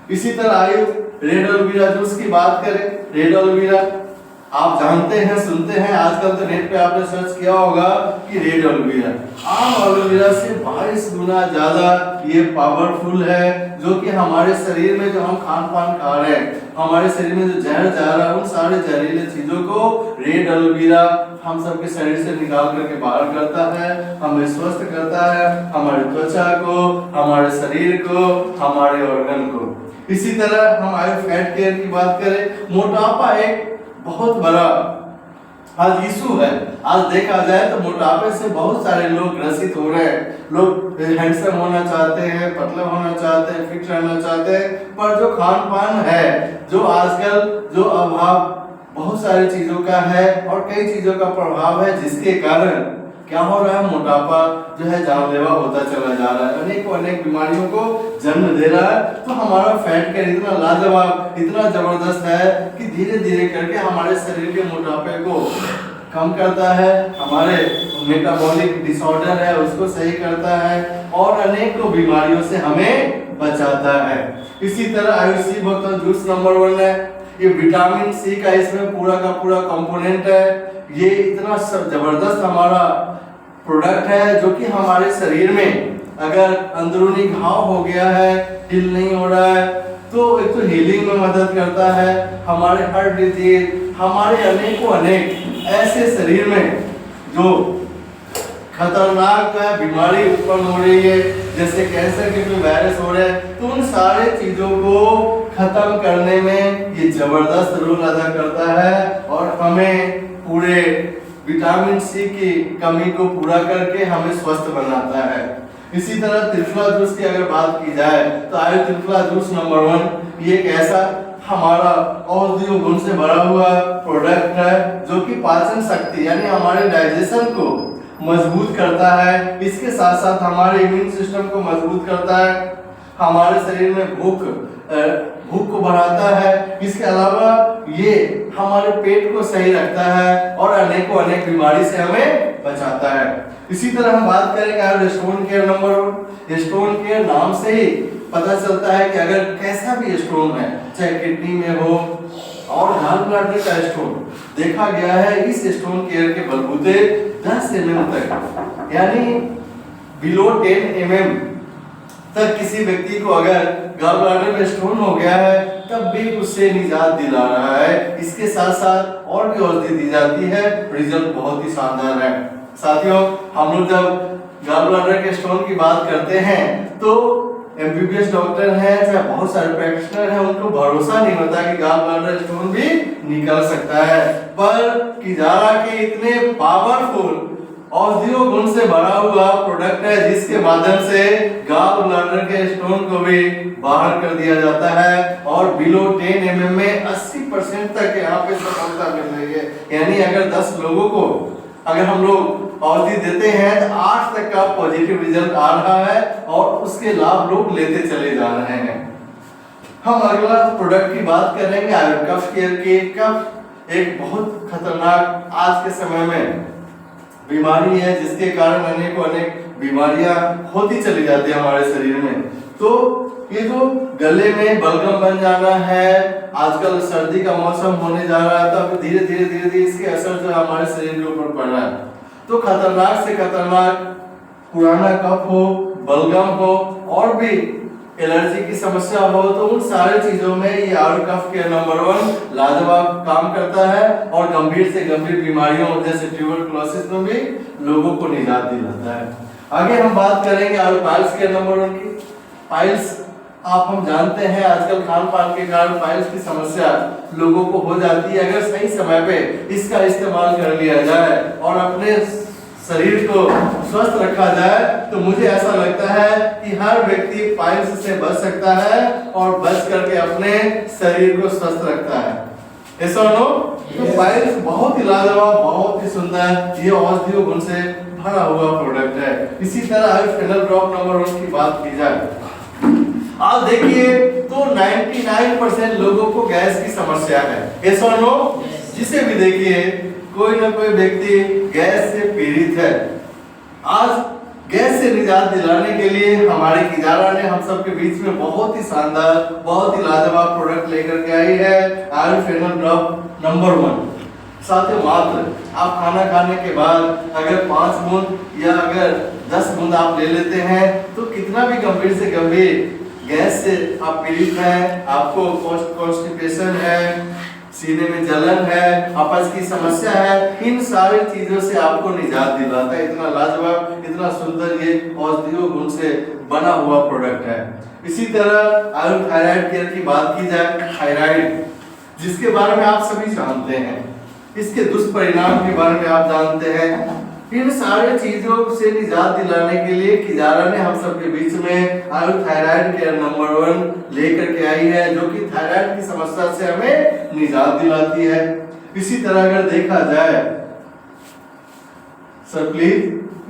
Speaker 1: इसी तरह आयु रेड एलोवेरा जूस की बात करें, रेड एलोवेरा आप जानते हैं, सुनते हैं, आजकल तो नेट पे आपने सर्च किया होगा कि रेड एलोवेरा आम एलोवेरा से 22 गुना ज्यादा ये पावरफुल है, जो कि हमारे शरीर में जो हम खान पान खा रहे हैं, हमारे शरीर में जो जहर जा रहा है, उन सारे जहरीले चीजों को रेड एलोवेरा हम सबके शरीर से निकाल करके बाहर करता है, हमें स्वस्थ करता है, हमारे त्वचा को, हमारे शरीर को, हमारे ऑर्गन को। इसी तरह हम आयु फैट केयर की बात करें, मोटापा एक बहुत बड़ा आज इशू है। आज देखा जाए तो मोटापे से बहुत सारे लोग ग्रसित हो रहे हैं। लोग हैंडसम होना चाहते हैं, पतला होना चाहते हैं, फिट रहना चाहते हैं, पर जो खान पान है, जो आजकल जो अभाव बहुत सारी चीजों का है और कई चीजों का प्रभाव है, जिसके कारण क्या हो रहा है, मोटापा जो है जानलेवा होता चला जा रहा है, अनेक बीमारियों को जन्म दे रहा है। तो हमारा फैट कैरियर इतना लाजवाब, इतना जबरदस्त है कि धीरे धीरे करके हमारे शरीर के मोटापे को कम करता है, हमारे मेटाबॉलिक डिसऑर्डर है उसको सही करता है और अनेकों बीमारियों से हमें बचाता है। इसी तरह आयुषी बोतल जूस नंबर 1 है। ये विटामिन सी का इसमें पूरा का पूरा कंपोनेंट है। ये इतना जबरदस्त हमारा प्रोडक्ट है जो कि हमारे शरीर में अगर अंदरूनी घाव हो गया है, हील नहीं हो रहा है, तो एक तो हीलिंग में मदद करता है, हमारे हार्ट डिजीज, हमारे अनेक ऐसे शरीर में जो खतरनाक बीमारी उत्पन्न हो रही है, जैसे कैंसर के कोई वायरस हो रहे हैं, तो उन सारे चीजों को खत्म करने में ये जबरदस्त रोल अदा करता है और हमें पूरे विटामिन सी की कमी को पूरा करके हमें स्वस्थ बनाता है। इसी तरह त्रिफला जूस की अगर बात की जाए तो आयु त्रिफला जूस नंबर 1 ये एक ऐसा हमारा औषधीय गुण से भरा हुआ प्रोडक्ट है जो कि पाचन शक्ति यानी हमारे डाइजेशन को मजबूत करता है। इसके साथ साथ हमारे इम्यून सिस्टम को मजबूत करता है, हमारे शरीर में भूख को बढ़ाता है। इसके अलावा ये हमारे पेट को सही रखता है और अनेक बीमारी से हमें बचाता है। इसी तरह हम बात करेंगे stone care number 1। Stone care नाम से ही पता चलता है कि अगर कैसा भी स्टोन है, चाहे किडनी में हो और गॉल ब्लैडर का स्टोन, देखा गया है इस स्टोन केयर के बलबूते 10 mm तक यानी बिलो 10 mm तक किसी व्यक्ति को अगर गॉल ब्लैडर में स्टोन हो गया है तब भी उससे निजात दिला रहा है। इसके साथ साथ और भी औषधि दी जाती है, रिजल्ट बहुत ही शानदार है। साथियों, हम लोग जब गॉल ब्लैडर के स्टोन की बात करते हैं तो एमबीबीएस डॉक्टर हैं, चाहे बहुत सारे प्रैक्टिशनर हैं, उनको भरोसा नहीं होता कि गॉल ब्लैडर स्टोन भी निकल सकता है, पर किजारा के इतने पावरफुल औषधीय गुण से भरा हुआ प्रोडक्ट है जिसके माध्यम से गॉल ब्लैडर के स्टोन को भी बाहर कर दिया जाता है और बिलो 10 mm में 80% तक यहाँ पे सफलता मिल रही है। यानी अगर 10 लोगों को अगर हम लोग औषधि देते हैं तो 8 तक का पॉजिटिव रिजल्ट आ रहा है और उसके लाभ लोग लेते चले जा रहे हैं। हम अगला प्रोडक्ट की बात करेंगे आयरन कफ केयर की। कफ एक बहुत खतरनाक आज के समय में बीमारी है जिसके कारण अनेक बीमारियां होती चली जाती है हमारे शरीर में। तो ये जो गले में बलगम बन जाना है, आजकल सर्दी का मौसम होने जा रहा है, तो अब धीरे धीरे इसके असर जो हमारे शरीर के ऊपर पड़ रहा है। तो खतरनाक से खतरनाक पुराना कफ हो, बलगम हो और भी एलर्जी की समस्या हो, तो उन सारे चीजों में ये आयु कफ केयर नंबर 1 लाजवाब काम करता है और गंभीर से गंभीर बीमारियों जैसे ट्यूबरकुलोसिस में भी लोगों को निजात दिलाता है। आगे हम बात करेंगे आयु पाइल्स केयर नंबर 1 की। पाइल्स हम जानते हैं आजकल खान पान के कारण पाइल्स की समस्या लोगों को हो जाती है। अगर सही समय पे इसका इस्तेमाल कर लिया जाए और अपने शरीर को स्वस्थ रखा जाए तो मुझे ऐसा लगता है कि हर व्यक्ति पाइल्स से बच सकता है और बच करके अपने शरीर को स्वस्थ रखता है। ऐसा नो? तो पाइल्स बहुत ही लाजवाब, बहुत ही सुंदर, ये औषधीय गुण से भरा हुआ प्रोडक्ट है। इसी तरह अगर फेनल ड्रॉप नंबर 1 की बात की जाए, आप देखिए तो 99% लोगों को गैस की समस्या है। ऐसा नो? जिसे भी देखिए कोई ना कोई व्यक्ति गैस से पीड़ित है। आज गैस से निजात दिलाने के लिए हमारे किजारा ने हम सब के बीच में बहुत ही शानदार, बहुत ही लाजवाब प्रोडक्ट लेकर के आई है आयरन फेनल ड्रॉप नंबर 1। साथियों, मात्र आप खाना खाने के बाद अगर 5 बूंद या अगर 10 बूंद आप ले लेते हैं तो कितना भी गंभीर से गंभीर गैस से आप पीड़ित हैं, आपको कॉन्स्टिपेशन है, सीने में जलन है, अपच की समस्या है, इन सारी चीजों से आपको निजात दिलाता है। इतना लाजवाब, इतना सुंदर ये औषधीय गुण से बना हुआ प्रोडक्ट है। इसी तरह आयरन थायराइड केयर की बात की जाए, थायराइड जिसके बारे में आप सभी जानते हैं, इसके दुष्परिणाम के बारे में आप जानते हैं, इन सारे चीजों से निजात दिलाने के लिए किजारा ने हम सबके बीच में आयु थायराइड केयर नंबर 1 लेकर के आई है जो कि थायराइड की समस्या से हमें निजात दिलाती है। इसी तरह अगर देखा जाए सर प्लीज,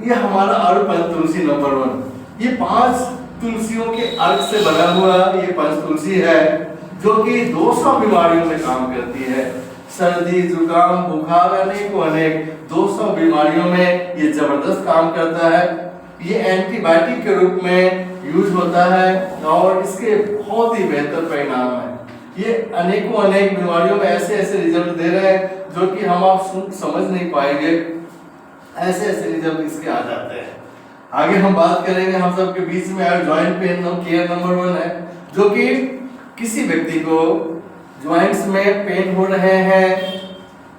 Speaker 1: ये हमारा अर्क पंचतुलसी नंबर 1। ये 5 तुलसियों के अर्क से बना हुआ ये पंचतुलसी है, जो कि 200 बीमारियों में काम करती है। सर्दी, जुकाम, बुखार, अनेक 200 बीमारियों में ये जबरदस्त काम करता है। ये एंटीबायोटिक के रूप में यूज होता है और इसके बहुत ही बेहतर परिणाम है। ये अनेक बीमारियों में ऐसे रिजल्ट दे रहे हैं जो कि हम आप समझ नहीं पाएंगे, ऐसे रिजल्ट इसके आ जाते हैं। आगे हम बात करेंगे, हम सबके बीच में जॉइंट पेन केयर नंबर 1 है, जो कि किसी व्यक्ति को जॉइंट्स में पेन हो रहे हैं।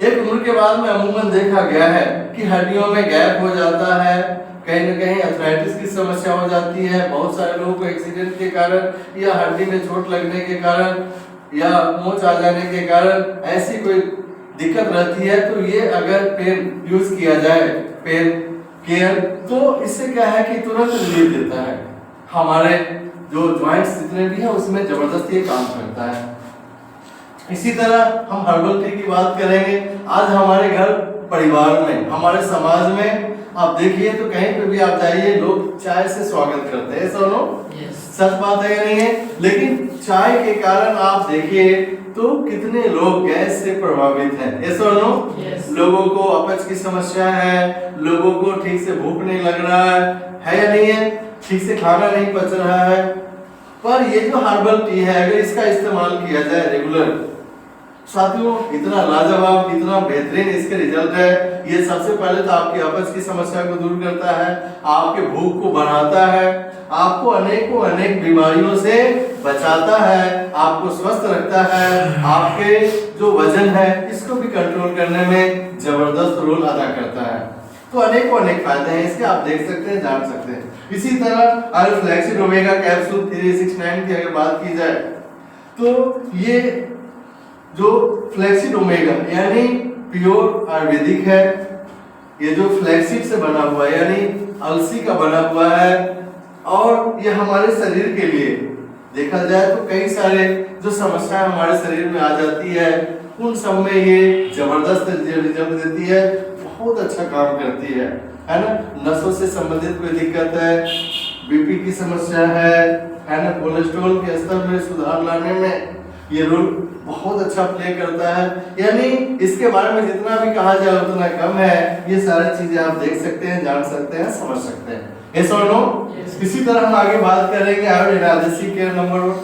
Speaker 1: एक उम्र के बाद में अमूमन देखा गया है कि हड्डियों में गैप हो जाता है, कहीं न कहीं अर्थराइटिस की समस्या हो जाती है। बहुत सारे लोगों को एक्सीडेंट के कारण या हड्डी में चोट लगने के कारण या मोच आ जाने के कारण ऐसी कोई दिक्कत रहती है, तो ये अगर पेन यूज किया जाए, पेन केयर, तो इससे क्या है कि तुरंत रिलीफ देता है। हमारे जो जॉइंट्स जितने भी हैं उसमें जबरदस्त ये काम करता है। इसी तरह हम हर्बल टी की बात करेंगे। आज हमारे घर परिवार में, हमारे समाज में आप देखिए तो कहीं पे भी आप जाइए, लोग चाय से स्वागत करते हैं, सुनो सच बात है या नहीं है? लेकिन चाय के कारण आप देखिए तो कितने लोग गैस से प्रभावित हैं, ऐसा नो? लोगों को अपच की समस्या है, लोगों को ठीक से भूख नहीं लग रहा है या नहीं है? ठीक से खाना नहीं पच रहा है। पर ये जो हर्बल टी है, अगर इसका इस्तेमाल किया जाए रेगुलर, साथियों इतना लाजवाब, इतना बेहतरीन इसके रिजल्ट है। ये सबसे पहले तो आपकी अपच की समस्या को दूर करता है, आपके भूख को बढ़ाता है, आपको अनेक बीमारियों से बचाता है, आपको स्वस्थ रखता है, आपके जो वजन है इसको भी कंट्रोल करने में जबरदस्त रोल अदा करता है। तो अनेक फायदे हैं इसके, आप देख सकते हैं, जान सकते हैं। इसी तरह फ्लैक्सीड ओमेगा कैप्सूल 369 की अगर बात की जाए तो ये जो फ्लैक्सीड ओमेगा यानी प्योर आयुर्वेदिक है, ये जो फ्लैक्सीड से बना हुआ है यानी अलसी का बना हुआ है, और ये हमारे शरीर के लिए देखा जाए तो कई सारे जो समस्याएं हमारे शरीर में आ जाती है उन सब में ये जबरदस्त रिजल्ट देती है, बहुत अच्छा काम करती है ना? नसों से संबंधित कोई दिक्कत है, बीपी की समस्या है ना, कोलेस्ट्रॉल के स्तर में सुधार लाने में ये रोल बहुत अच्छा प्ले करता है। यानी इसके बारे में जितना भी कहा जाए उतना कम है। ये सारी चीजें आप देख सकते हैं, जान सकते हैं, समझ सकते हैं, yes or no? इसी तरह हम आगे बात करेंगे आयुर्वेद एनालिसिस केयर नंबर 1।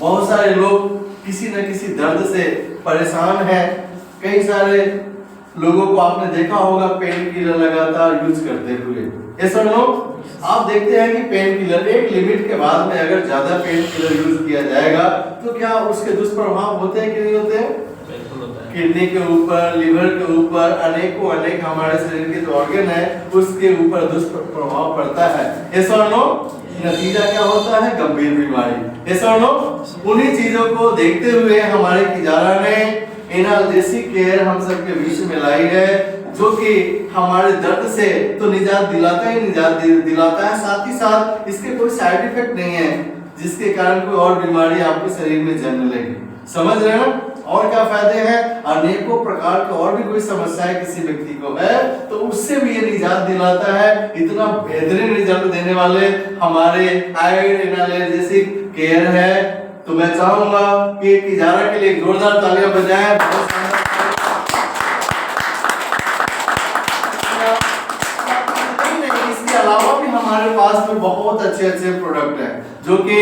Speaker 1: बहुत सारे लोग किसी न किसी दर्द से परेशान हैं। कई सारे लोगों को आपने देखा होगा पेन किलर लगातार यूज करते हुए, yes or no? आप देखते हैं कि पेन किलर एक लिमिट के बाद में अगर ज्यादा पेन किलर यूज किया जाएगा तो क्या उसके दुष्प्रभाव होते हैं कि नहीं होते हैं? किडनी के ऊपर, लिवर के ऊपर, अनेक हमारे शरीर के जो ऑर्गन है उसके ऊपर दुष्प्रभाव पड़ता है, yes or no? नतीजा क्या होता है? गंभीर बीमारी, yes or no? उन्हीं चीजों को देखते हुए हमारे किजारा ने एनाल्जेसिक केयर हम सबके बीच में लाई है, जो कि हमारे दर्द से तो निजात दिलाता है, साथ ही साथ इसके कोई साइड इफेक्ट नहीं है जिसके कारण कोई और बीमारी आपके शरीर में जन्म लेगी। समझ रहे हैं? और क्या फायदे हैं? अनेकों प्रकार के और भी कोई समस्याएं किसी व्यक्ति को है तो उससे भी ये निजात दिलाता है। इतना बेहतरीन रिजल्ट देने वाले हमारे आयुर्वेद एनाल्जेसिक केयर है, तो मैं चाहूंगा कि किजारा के लिए जोरदार तालियां बजाएं। इसके अलावा भी हमारे पास में बहुत अच्छे प्रोडक्ट हैं जो कि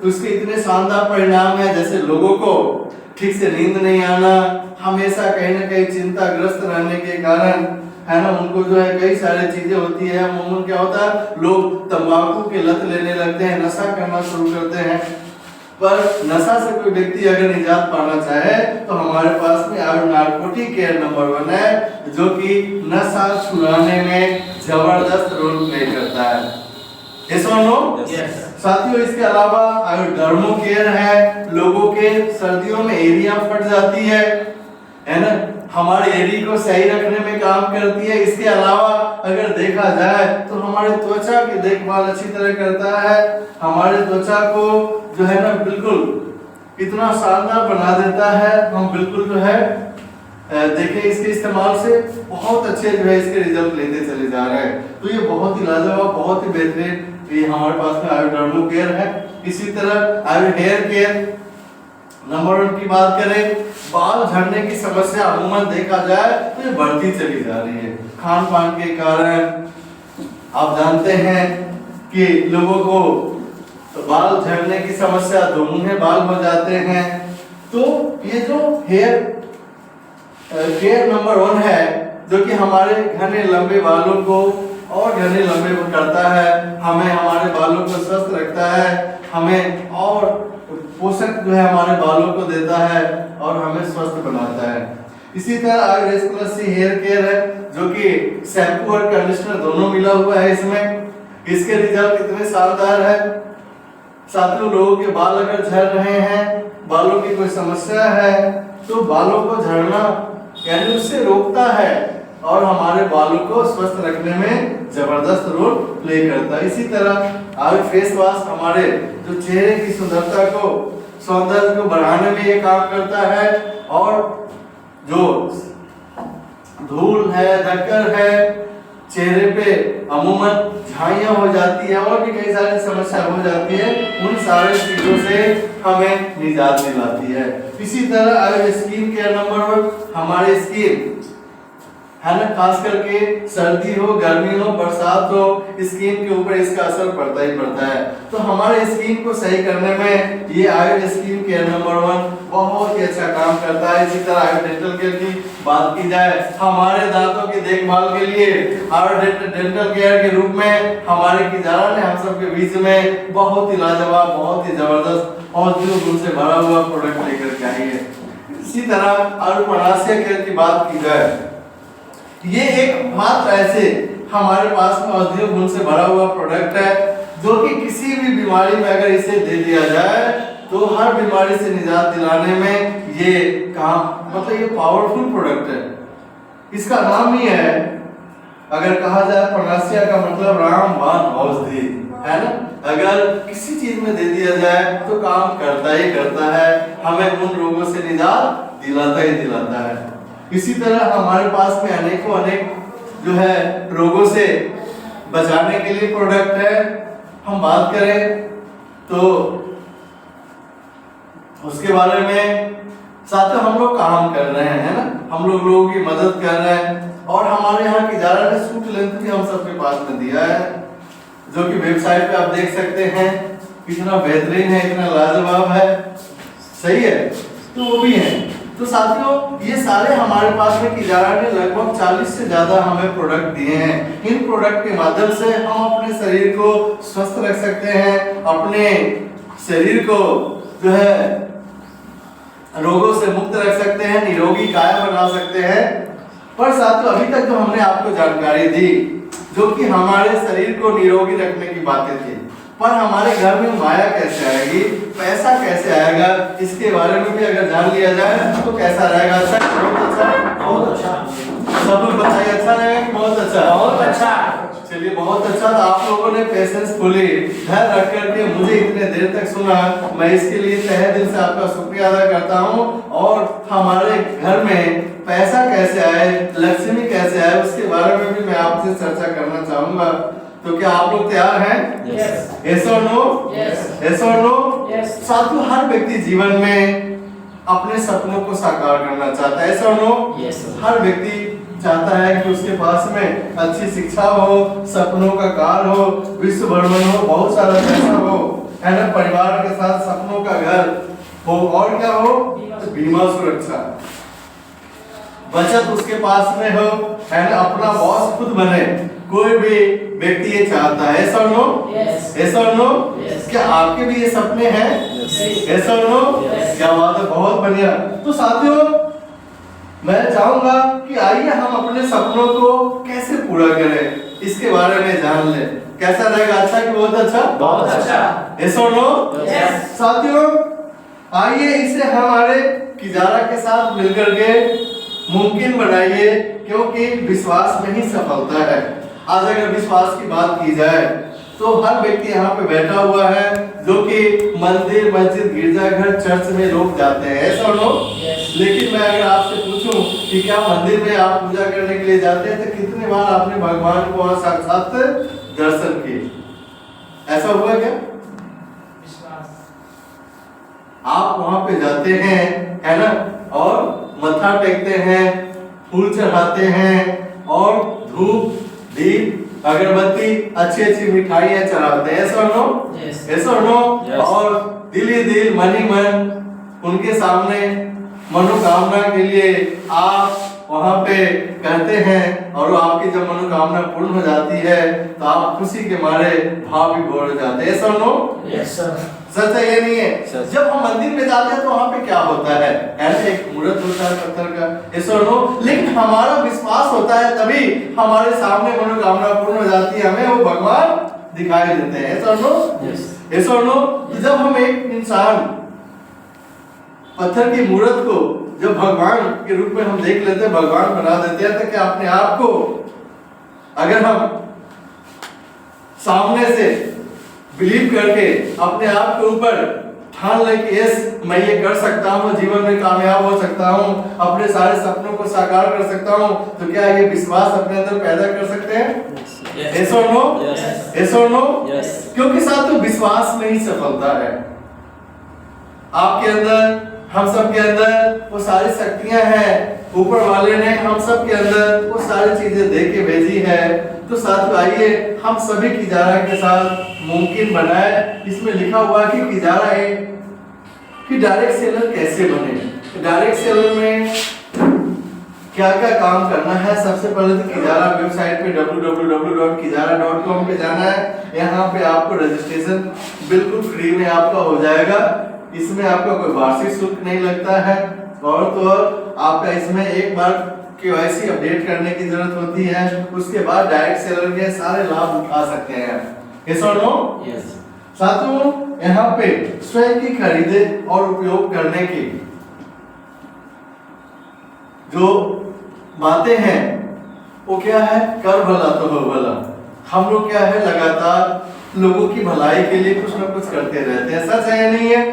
Speaker 1: उसके इतने शानदार परिणाम है, जैसे लोगों को ठीक से नींद नहीं आना, हमेशा कहीं ना कहीं चिंताग्रस्त रहने के कारण है ना, उनको जो है कई सारी चीजें होती है। अमूमन क्या होता है, लोग तंबाकू के लत लेने लगते हैं, नशा करना शुरू करते हैं। पर नशा से कोई व्यक्ति अगर निजात पाना चाहे तो हमारे पास में नार्कोटिक केयर नंबर 1 है, जो कि नशा छुड़ाने में जबरदस्त रोल प्ले करता है, yes or no? Yes. साथियों इसके अलावा डर्मो केयर है, लोगों के सर्दियों में एरिया फट जाती है ना, हमारे एरिया को सही रखने में काम करती है। इसके अलावा अगर देखा जाए तो हमारे त्वचा की देखभाल अच्छी तरह करता है, हमारे त्वचा को जो है ना बिल्कुल इतना शानदार बना देता है, हम बिल्कुल जो है देखें इसके इस्तेमाल से बहुत अच्छे जो है इसके रिजल्ट लेते चले जा रहे हैं। तो ये बहुत ही लाजवाब, बहुत ही बेहतरीन ये हमारे पास में आयोडर्मो केयर है। इसी तरह आयो हेयर केयर नंबर 1 की बात करें, बाल झड़ने की समस्या अमूमन देखा जाए तो ये बढ़ती चली जा रही है। खान पान के कारण आप जानते हैं कि लोगों को बाल झड़ने की समस्या, दोमुंहे बाल हो जाते हैं। तो ये जो हेयर केयर नंबर 1 है जो कि हमारे घने लंबे बालों को और घने लंबे करता है, हमें हमारे बालों को स्वस्थ रखता है, हमें और पोषक जो है हमारे बालों को देता है और हमें स्वस्थ बनाता है। इसी तरह आयुर्वेद प्लस हेयर केयर है जो कि शैम्पू और कंडीशनर दोनों मिला हुआ है इसमें। इसके रिजल्ट कितने शानदार है। साथियों, लोगों के बाल अगर झड़ रहे हैं, बालों की कोई समस्या है, तो बालों को झड़ना यानी उससे रोकता है और हमारे बालों को स्वस्थ रखने में जबरदस्त रोल प्ले करता है। इसी तरह आयुर्वेद फेस वॉश हमारे जो चेहरे की सुंदरता को, सौंदर्य को बढ़ाने में ये काम करता है और जो धूल है, धक्कर है, चेहरे पे अमूमन झाइयां हो जाती है और भी कई सारी समस्या हो जाती है, उन सारे चीजों से हमें निजात दिलाती है। इसी तरह आयुर्वेद स्किन केयर नंबर 1 हमारे स्किन है ना, खास करके सर्दी हो, गर्मी हो, बरसात हो, स्किन के ऊपर इसका असर पड़ता ही पड़ता है। तो हमारे स्किन को सही करने में ये आयुर्वेद स्किन केयर नंबर 1 बहुत ही अच्छा काम करता है। इसी तरह आयुर्वेद डेंटल केयर की बात की जाए, हमारे दांतों की देखभाल के लिए आयुर्वेद डेंटल केयर के रूप में हमारे किजारा ने हम सबके बीच में बहुत ही लाजवाब, बहुत ही जबरदस्त औषधीय गुण से भरा हुआ प्रोडक्ट लेकर के आई है। इसी तरह आयुर्वेद परासिया केयर की बात की जाए, ये एक मात्र ऐसे हमारे पास में औषधीय गुण से भरा हुआ प्रोडक्ट है जो कि किसी भी बीमारी में अगर इसे दे दिया जाए तो हर बीमारी से निजात दिलाने में ये काम, मतलब ये पावरफुल प्रोडक्ट है। इसका नाम ही है, अगर कहा जाए परासिया का मतलब रामबाण औषधि है ना, अगर किसी चीज में दे दिया जाए तो काम करता ही करता है, हमें उन रोगों से निजात दिलाता ही दिलाता है। इसी तरह हमारे पास में अनेकों अनेक जो है रोगों से बचाने के लिए प्रोडक्ट है। हम बात करें तो उसके बारे में साथ हम लोग काम कर रहे हैं ना, हम लोग लोगों की मदद कर रहे हैं और हमारे यहाँ की जारा ने सूट लेंथ भी हम सबके पास में दिया है जो कि वेबसाइट पे आप देख सकते हैं, कितना बेहतरीन है, इतना लाजवाब है, सही है, तो वो भी है। तो साथियों, ये सारे हमारे पास में किजारा ने लगभग 40 से ज्यादा हमें प्रोडक्ट दिए हैं। इन प्रोडक्ट के माध्यम से हम अपने शरीर को स्वस्थ रख सकते हैं, अपने शरीर को जो है रोगों से मुक्त रख सकते हैं, निरोगी काया बना सकते हैं। पर साथियों, अभी तक जो हमने आपको जानकारी दी जो कि हमारे शरीर को निरोगी रखने की बातें थी, पर हमारे घर में माया कैसे आएगी, पैसा कैसे आएगा, इसके बारे में भी अगर जान लिया जाए तो कैसा रहेगा? अच्छा, बहुत अच्छा, बहुत अच्छा। सब लोग बताइए, अच्छा रहेगा कि बहुत अच्छा? बहुत अच्छा। चलिए, बहुत अच्छा। तो आप लोगों ने पेशेंसफुली धैर्य रख करके मुझे इतने देर तक सुना, मैं इसके लिए तहे दिल से आपका शुक्रिया अदा करता हूँ। और हमारे घर में पैसा कैसे आए, लक्ष्मी कैसे आए, उसके बारे में भी मैं आपसे चर्चा करना चाहूंगा। तो क्या आप लोग तैयार हैं? Yes or no? Yes or no? साथियों, हर व्यक्ति जीवन में अपने सपनों को साकार करना चाहता है, yes or no? हर व्यक्ति चाहता है कि उसके पास में अच्छी शिक्षा हो, सपनों का कार हो, विश्व भ्रमण हो, बहुत सारा पैसा हो, है ना, परिवार के साथ सपनों का घर हो, और क्या हो? बीमा सुरक्षा, बचत उसके पास में हो, है ना, अपना बॉस खुद बने। कोई भी व्यक्ति ये चाहता है, ऐसा नो? ऐसा नो? क्या आपके भी ये सपने हैं? ऐसा नो? क्या बात है, बहुत बढ़िया। तो साथियों, मैं चाहूंगा कि आइए हम अपने सपनों को कैसे पूरा करें, इसके बारे में जान ले। कैसा रहेगा? अच्छा कि बहुत अच्छा? बहुत अच्छा। ऐसा नो? साथियों, आइए इसे हमारे किजारा के साथ मिलकर के मुमकिन बनाइए, क्योंकि विश्वास में ही सफलता है। आज अगर विश्वास की बात की जाए तो हर व्यक्ति यहाँ पे बैठा हुआ है जो कि मंदिर, मस्जिद, गिरजाघर, चर्च में लोग जाते हैं, ऐसा लोग लेकिन मैं अगर आपसे पूछूं कि क्या मंदिर में आप पूजा करने के लिए जाते हैं तो कितने बार आपने भगवान को वहां साक्षात दर्शन किए? ऐसा हुआ क्या? आप वहां पे जाते हैं, है ना, और मत्था टेकते हैं, फूल चढ़ाते हैं और धूप दीप अगरबत्ती अच्छी अच्छी मिठाइयां चढ़ाते हैं, ऐसा नो? ऐसा नो? और दिल ही दिल मन ही मन उनके सामने मनोकामना के लिए आप वहां पे कहते हैं और वो आपकी जब मनोकामना पूर्ण हो जाती है तो आप खुशी के मारे भाव भी भर जाते हैं, ऐसा नो? सच है ये नहीं है? जब हम मंदिर में जाते हैं तो वहां पे क्या होता है? ऐसे एक मूर्त होता है पत्थर का, ऐसा नो? लेकिन हमारा विश्वास होता है तभी हमारे सामने मनोकामना पूर्ण हो जाती है, हमें वो भगवान दिखाई देते हैं, ऐसा नो? ऐसा नो? तो जब हम एक इंसान पत्थर की मूर्त को जब भगवान के रूप में हम देख लेते हैं, भगवान बना देते हैं, तो क्या अपने आप को अगर हम सामने से बिलीव करके अपने आप के ऊपर ठान ले कि यस मैं ये कर सकता हूँ, जीवन में कामयाब हो सकता हूँ, अपने सारे सपनों को साकार कर सकता हूँ, तो क्या ये विश्वास अपने अंदर पैदा कर सकते हैं? yes or no? yes or no? क्योंकि साथ तो विश्वास में ही सफलता है। आपके अंदर, हम सब के अंदर वो सारी शक्तियां हैं, ऊपर वाले ने हम सब के अंदर वो सारी चीजें दे के भेजी है। तो साथ आइए हम सभी किजारा के साथ मुमकिन बनाए। इसमें लिखा हुआ कि किजारा एक कि डायरेक्ट सेलर कैसे बने, डायरेक्ट सेलर में क्या क्या काम करना है। सबसे पहले तो किजारा वेबसाइट पे www.kijara.com पे जाना है। यहाँ पे आपको रजिस्ट्रेशन बिल्कुल फ्री में आपका हो जाएगा। इसमें आपका कोई वार्षिक शुल्क नहीं लगता है और तो आपका इसमें एक बार केवाईसी अपडेट करने की जरूरत होती है, उसके बाद डायरेक्ट सेलर के सारे लाभ उठा सकते हैं। yes or no? yes. साथियों यहाँ पे स्वयं की खरीदे और उपयोग करने की जो बातें हैं वो क्या है? कर भला तो हो भला। हम लोग क्या है लगातार लोगों की भलाई के लिए कुछ ना कुछ करते रहते हैं, सच है या नहीं है?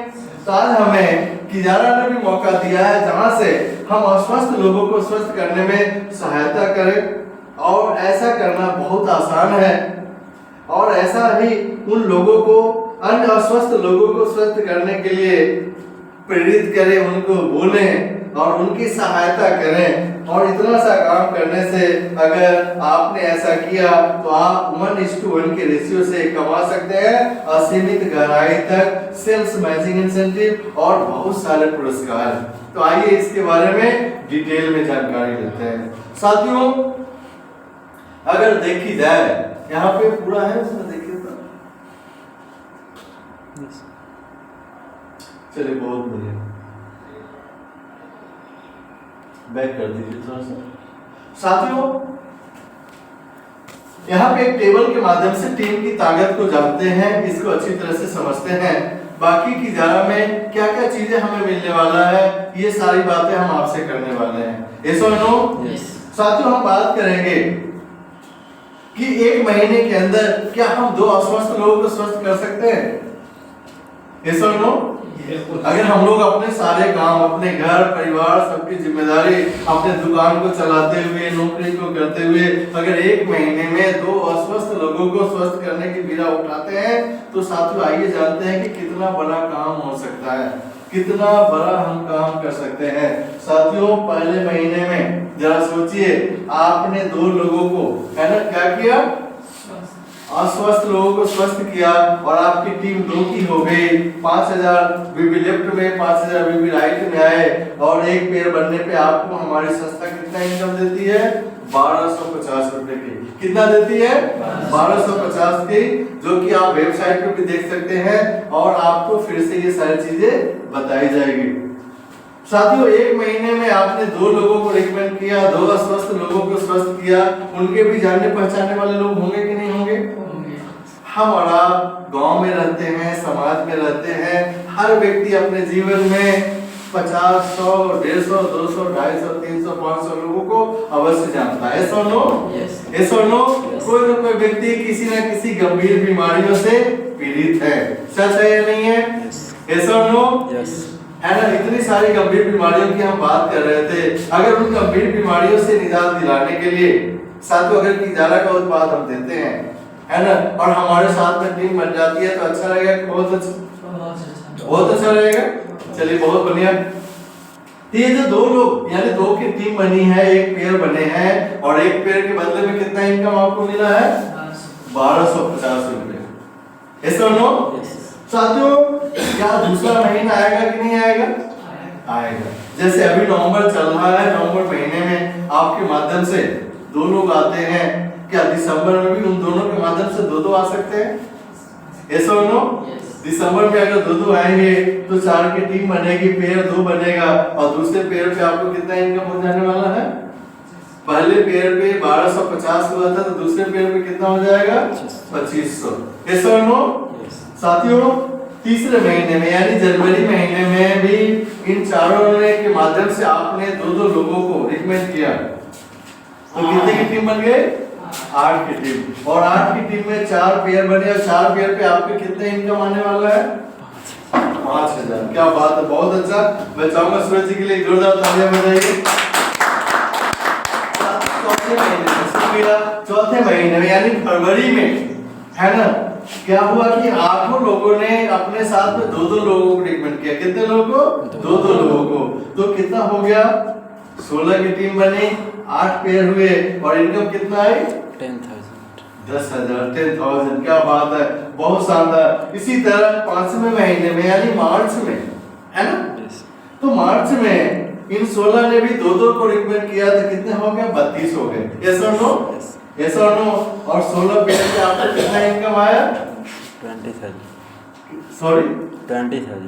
Speaker 1: तो आज हमें किजारा ने भी मौका दिया है जहां से हम अस्वस्थ लोगों को स्वस्थ करने में सहायता करें और ऐसा करना बहुत आसान है और ऐसा ही उन लोगों को, अन्य अस्वस्थ लोगों को स्वस्थ करने के लिए प्रेरित करें, उनको बोलें और उनकी सहायता करें। और इतना सा काम करने से अगर आपने ऐसा किया तो आप 1:1 के रेशियो से कमा सकते हैं असीमित गहराई तक, सेल्स मैचिंग इंसेंटिव और बहुत सारे पुरस्कार। तो आइए इसके बारे में डिटेल में जानकारी लेते हैं। साथियों अगर देखी जाए यहाँ पे पूरा है, उसमें देखिए तो चलिए बहुत बढ़िया, बैक कर दीजिए थोड़ा सा। साथियों यहाँ पे एक टेबल के माध्यम से टीम की ताकत को जानते हैं, इसको अच्छी तरह से समझते हैं। बाकी की किजारा में क्या क्या चीजें हमें मिलने वाला है, ये सारी बातें हम आपसे करने वाले हैं। yes or no? yes. साथियों हम बात करेंगे कि एक महीने के अंदर क्या हम 2 अस्वस्थ लोगों को स्वस्थ कर सकते हैं? yes or no? अगर हम लोग अपने सारे काम, अपने घर परिवार सबकी जिम्मेदारी, अपने दुकान को चलाते हुए, नौकरी को करते हुए अगर एक महीने में 2 अस्वस्थ लोगों को स्वस्थ करने की बीड़ा उठाते हैं तो साथियों आइए जानते हैं कि कितना बड़ा काम हो सकता है, कितना बड़ा हम काम कर सकते हैं। साथियों पहले महीने में जरा सोचिए, आपने 2 लोगों को है ना क्या किया? अस्वस्थ लोगों को स्वस्थ किया और आपकी टीम 2 की हो गई। 5000 बीबी लेफ्ट में, 5000 बीबी राइट में आए और एक पेयर बनने पे आपको हमारी संस्था कितना इनकम देती है? 1250 रुपए की। कितना देती है? 1250 की, जो कि आप वेबसाइट पे भी देख सकते हैं और आपको फिर से ये सारी चीजें बताई जाएगी। साथियों एक महीने में आपने 2 लोगों को रिकमेंड किया, 2 अस्वस्थ लोगों को स्वस्थ किया, उनके भी जानने पहचानने वाले लोग होंगे कि नहीं होंगे? हम और आप गांव में रहते हैं, समाज में रहते हैं, हर व्यक्ति अपने जीवन में 50, 100, 150, 200, 250, 300, 500 लोगों को अवश्य जानता है। ऐसा नो? ऐसा नो? कोई न कोई व्यक्ति किसी न किसी गंभीर बीमारियों से पीड़ित है, सच है या नहीं है? ऐसा नो? है ना, इतनी सारी गंभीर बीमारियों की हम बात कर रहे थे। अगर उन गंभीर बीमारियों से निजात दिलाने के लिए साथियों अगर किजारा का उत्पाद हम देते हैं, है ना, और हमारे साथ में टीम बन जाती है तो अच्छा लगेगा कि बहुत अच्छा रहेगा। चलिए बहुत बढ़िया। ये जो दो लोग यानी दो की टीम बनी है, एक पेयर बने हैं और एक पेयर के बदले में कितना इनकम आपको मिला है? 1250 रुपए। ऐसा नो साथियों, क्या दूसरा महीना आएगा कि नहीं आएगा? आएगा। जैसे अभी नवंबर चल रहा है, नवंबर महीने में आपके माध्यम से दो लोग आते हैं, क्या दिसंबर में भी उन दोनों के माध्यम से दो आ सकते हैं? ऐसा नो दिसंबर में अगर दो आएंगे तो 4 की टीम बनेगी, पेयर 2 बनेगा और दूसरे पेयर पे आपको कितना इनकम हो जाने वाला है? पहले पेयर पे 1250 हुआ था तो दूसरे पेयर पे कितना हो जाएगा? 2500। ऐसा नो साथियों, तीसरे महीने में यानी जनवरी महीने में भी इन चारों ने के माध्यम से आपने दो लोगों को रिकमेंड किया तो कितने की टीम बन गए? 8 की टीम। और 8 की टीम में 4 पेयर बने और 4 पेयर पे आपके कितने इनकम आने वाला है? 5000। क्या बात है, बहुत अच्छा। मैं चाहूंगा सूरज जी के लिए जोरदार तालियां बजाइए। चौथे महीने में यानी फरवरी में, है ना, क्या हुआ कि 8 लोगों ने अपने साथ में दो लोगों को रिकमेंड किया। कितने लोगों को? दो लोगों को। तो कितना हो गया? 16 की टीम बनी, 8 पेयर हुए और इनकम कितना आई? 10,000। 10,000। क्या बात है, बहुत शानदार। इसी तरह 5वें महीने में यानी मार्च में, है ना, तो मार्च में इन 16 ने भी दो को रिकमेंड किया तो कितने हो गए? 32 हो गए। यस और नो? यस और नो? और 16 पेयर से आपको कितना इनकम आया?
Speaker 2: 20,000।
Speaker 1: सॉरी
Speaker 2: 20,000।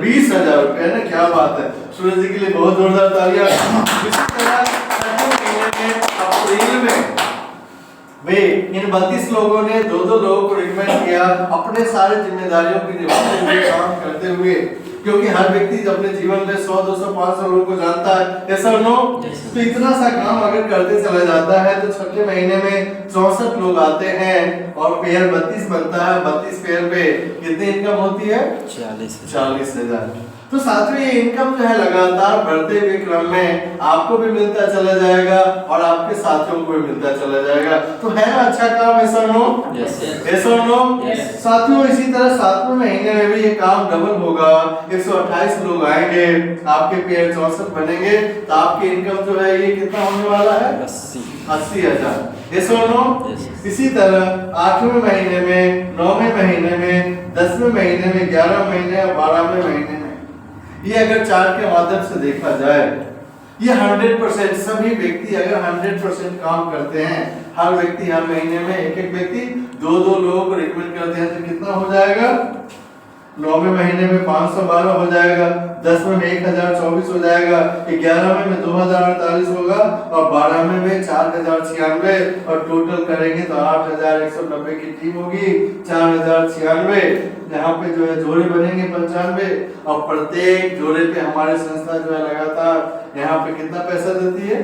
Speaker 1: 20,000 रुपए, है ना। क्या बात है, सूरज जी के लिए बहुत जोरदार तालियां। इसी तरह अप्रैल में वे इन 32 लोगों ने दो लोगों को रिकमेंड किया अपने सारे जिम्मेदारियों की निभाते हुए, काम करते हुए, क्योंकि हर व्यक्ति अपने जीवन में 100, 200, 500 लोगों को जानता है। ऐसा नो? तो इतना सा काम अगर करते चला जाता है तो छठे महीने में 64 लोग आते हैं और पेयर 32 बनता है। 32 पेयर पे कितनी इनकम होती है? 40,000। तो साथियों ये इनकम जो है लगातार बढ़ते हुए क्रम में आपको भी मिलता चला जाएगा और आपके साथियों को भी मिलता चला जाएगा। तो है ना अच्छा काम? ऐसा नो? ऐसा नो? साथियों इसी तरह 7वें महीने में भी ये काम डबल होगा। 128 लोग आएंगे, आपके पेयर 64 बनेंगे तो आपकी इनकम जो है ये कितना होने वाला है? 80,000। ऐसा नो? इसी तरह 8वें महीने में, 9वें महीने में, 10वें महीने में, 11वें महीने और 12वें महीने में, ये अगर चार्ट के माध्यम से देखा जाए, ये 100% सभी व्यक्ति अगर 100% काम करते हैं, हर व्यक्ति हर महीने में एक व्यक्ति दो लोगों को रिकमेंड करते हैं तो कितना हो जाएगा? 9वें महीने में 512 हो जाएगा, 10वें में 1024 हो जाएगा, 11वें में 2048 होगा और 12वें में 4096 और टोटल करेंगे तो 8190 की टीम होगी। 4096 यहाँ पे जो है जोड़े बनेंगे 95 और प्रत्येक जोड़े पे हमारी संस्था जो है लगातार यहाँ पे कितना पैसा देती है?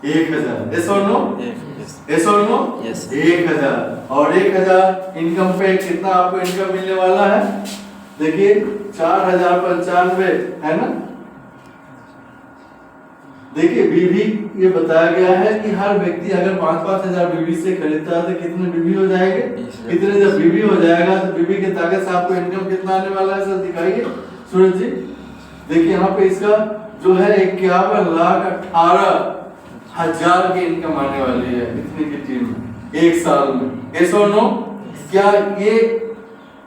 Speaker 1: 1000। ऐसा नो? ऐसा नो? 1000। और 1000 इनकम पे कितना आपको इनकम मिलने वाला है? देखिए 4095, है ना। देखिए बीवी ये बताया गया है कि हर व्यक्ति अगर 5-5 हजार बीवी से खरीदता है तो कितने बीवी हो जाएंगे? इतने जब बीवी हो जाएगा तो बीवी के ताकत से आपको इनकम कितना आने वाला है? सर दिखाइए सूरज जी। देखिए यहाँ पे इसका जो है 51,18,000 की इनकम आने वाली है इतनी की टीम में 1 साल में। ऐसा नो? क्या ये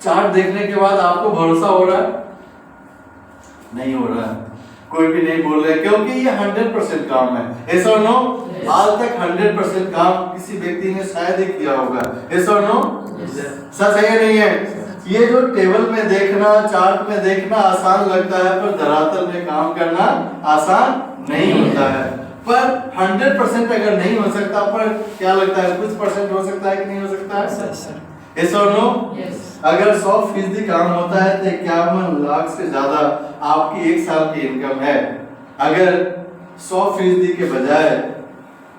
Speaker 1: चार्ट देखने के बाद आपको भरोसा हो रहा है? नहीं हो रहा है, कोई भी नहीं बोल रहे क्योंकि ये 100% काम है। ऐसा नो? आज तक 100% काम किसी व्यक्ति ने शायद ही किया होगा। ऐसा नो? सच है या नहीं है? ये जो टेबल में देखना, चार्ट में देखना आसान लगता है पर धरातल में काम करना आसान नहीं होता है। पर 100% अगर नहीं हो सकता, पर क्या लगता है कुछ परसेंट हो सकता है कि नहीं हो सकता है? Yes or no? अगर 100% काम होता है तो 51 लाख से ज्यादा आपकी 1 साल की इनकम है। अगर 100% के बजाय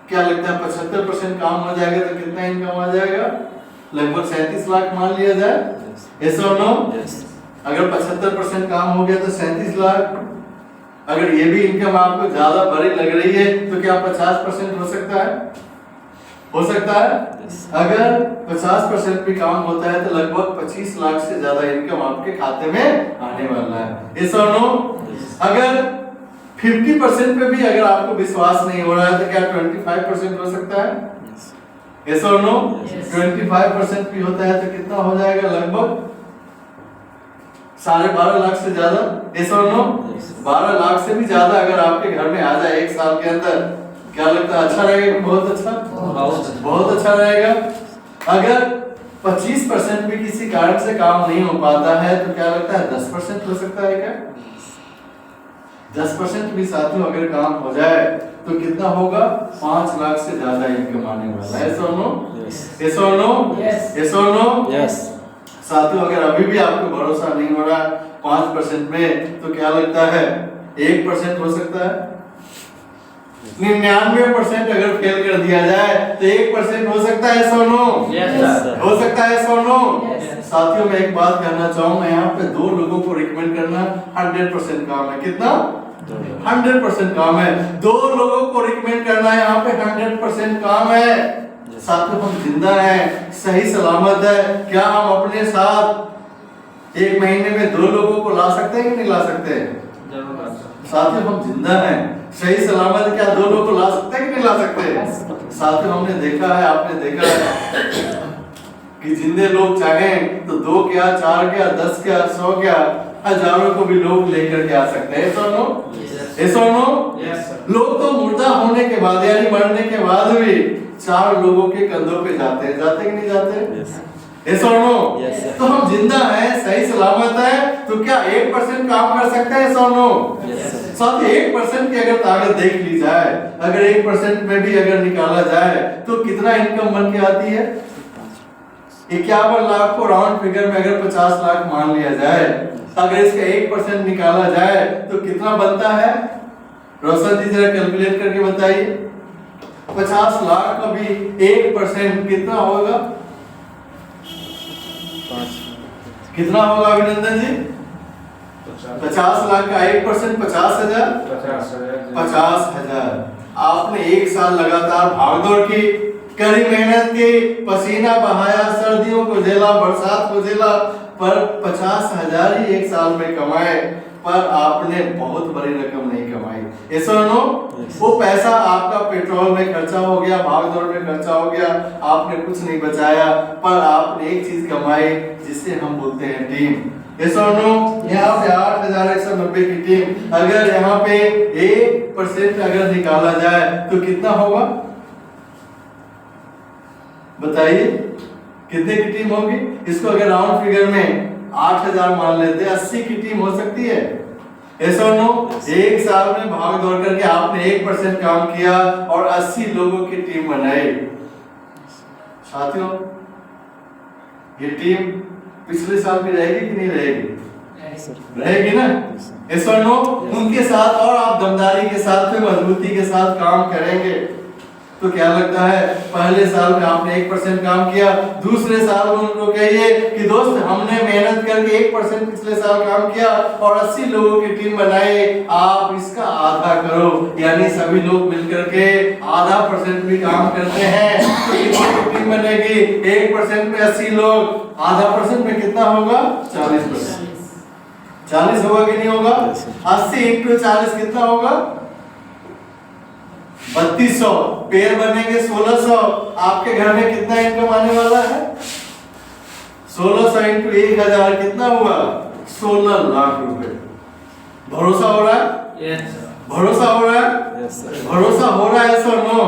Speaker 1: क्या लगता है 75% काम हो जाएगा तो कितना इनकम आ जाएगा? लगभग 37 लाख मान लिया जाए। Yes or no? अगर 75% काम हो गया तो 37 लाख। अगर ये भी इनकम आपको ज्यादा बड़ी लग रही है तो क्या 50% हो सकता है? हो सकता है। अगर 50% भी काम होता है तो लगभग 25 लाख से ज्यादा इनकम आपके खाते में आने वाला है। यस और नो? अगर 50% पे भी अगर आपको विश्वास नहीं हो रहा है तो क्या 25% हो सकता है? यस और नो? 25% भी होता है तो कितना हो जाएगा? लगभग 12.5 लाख से ज्यादा। यस और नो? 12 लाख से भी ज्यादा अगर आपके घर में आ जाए एक साल के अंदर, क्या लगता है? अच्छा रहेगा? बहुत अच्छा, बहुत अच्छा रहेगा। अगर 25% भी किसी कारण से काम नहीं हो पाता है तो क्या लगता है? 10% हो सकता है क्या? 10% भी साथियों अगर काम हो जाए तो कितना होगा? 5 लाख से ज्यादा इनकम आने वाला है। यस और नो? यस और नो? यस और नो?
Speaker 2: यस।
Speaker 1: साथियों अगर अभी भी आपको भरोसा नहीं हो रहा 5% में तो क्या लगता है? 1% हो सकता है। 99% अगर फेल कर दिया जाए तो 1% हो सकता है। यस और नो? हो सकता है। यस और नो? साथियों मैं एक बात कहना चाहूंगा, यहाँ पे 2 लोगों को रिकमेंड करना 100% काम है। कितना? 100% काम है। 2 लोगों को रिकमेंड करना यहाँ पे 100% काम है। साथियों हम जिंदा हैं, सही सलामत है। क्या हम अपने साथ 1 महीने में 2 लोगों को ला सकते हैं कि नहीं ला सकते? साथियों हम जिंदा हैं, सही सलामत, क्या 2 लोगों को ला सकते हैं कि नहीं ला सकते? साथियों हमने देखा है, आपने देखा है कि जिंदे लोग चाहें तो 2 क्या, 4 क्या, 10 क्या, 100 क्या, हजारों को भी लोग लेकर के आ सकते हैं। ऐसा नो? ऐसा नो? लोग तो मुर्दा होने के बाद यानी मरने के बाद भी 4 लोगों के कंधों पे जाते हैं। जाते कि नहीं जाते? ऐसा नो? तो हम जिंदा हैं, सही सलामत है, तो क्या 1% काम कर सकते हैं? ऐसा नो? साथ 1% की अगर ताकत देख ली जाए, अगर 1% में भी अगर निकाला जाए तो कितना इनकम बन के आती है? 51 लाख को राउंड फिगर में अगर 50 लाख मान लिया जाए, अगर इसका 1% निकाला जाए तो कितना बनता है? रोशन जी जरा कैलकुलेट करके बताइए। 50 लाख का भी 1% कितना होगा? कितना होगा अभिनंदन जी? 50 लाख का 1% 50,000। 50,000। आपने 1 साल लगातार भागदौड़ की, कड़ी मेहनत की, पसीना बहाया, सर्दियों को झेला, बरसात को झेला, पर 50,000 ही 1 साल में कमाए, पर आपने बहुत बड़ी रकम नहीं कमाई। ऐसा नो? वो पैसा आपका पेट्रोल में खर्चा हो गया, भागदौड़ में खर्चा हो गया, आपने कुछ नहीं बचाया, पर आपने एक चीज कमाई जिसे हम बोलते हैं टीम। ऐसा नो? यहाँ पे 8,190 की टीम, अगर यहाँ पे 1% अगर निकाला जाए तो कितना होगा? बताइए कितने की टीम होगी? इसको अगर राउंड फिगर में 8,000 मान लेते, 80 की टीम हो सकती है। ऐसा नो? 1 साल में भाग दौड़ करके आपने 1% काम किया और 80 लोगों की टीम बनाई। साथियों ये टीम पिछले साल भी रहेगी कि नहीं रहेगी? रहेगी ना? ऐसा नो? उनके साथ और आप दमदारी के साथ में मजबूती के साथ काम करेंगे तो क्या लगता है? पहले साल में आपने 1% काम किया, दूसरे साल में उनको कहिए कि दोस्त हमने मेहनत करके 1% पिछले साल काम किया और 80 लोगों की टीम बनाई, आप इसका आधा करो, यानी सभी लोग मिलकर के आधा % भी काम करते हैं तो कितनी टीम बनेगी? 1% में 80 लोग, आधा % में कितना होगा? 40%। 40 होगा कि नहीं होगा? 80 × 40 कितना होगा? 3200। पेयर बनेंगे 1600। आपके घर में कितना इनकम आने वाला है? 1600 × 1000 कितना हुआ? 16 लाख रुपए। भरोसा हो रहा है? भरोसा हो रहा है? भरोसा हो रहा है? Sir no?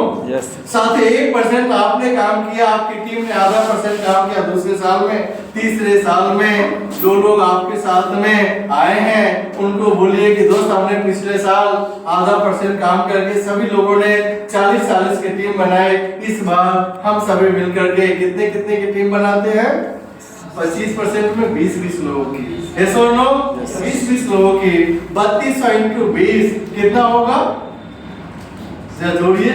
Speaker 1: साथ ही 1% आपने काम किया, आपकी टीम ने आधा % काम किया दूसरे साल में, तीसरे साल में 2 लोग आपके साथ में आए हैं, उनको बोलिए कि दोस्त हमने पिछले साल आधा % काम करके सभी लोगों ने 40-40 की टीम बनाई, इस बार हम सभी मिलकर के कितने की टीम बनाते हैं? 25% में 20-20 लोगों की। ऐसा नो? 20-20 लोगों की 3200 × 20 कितना होगा? जोड़िए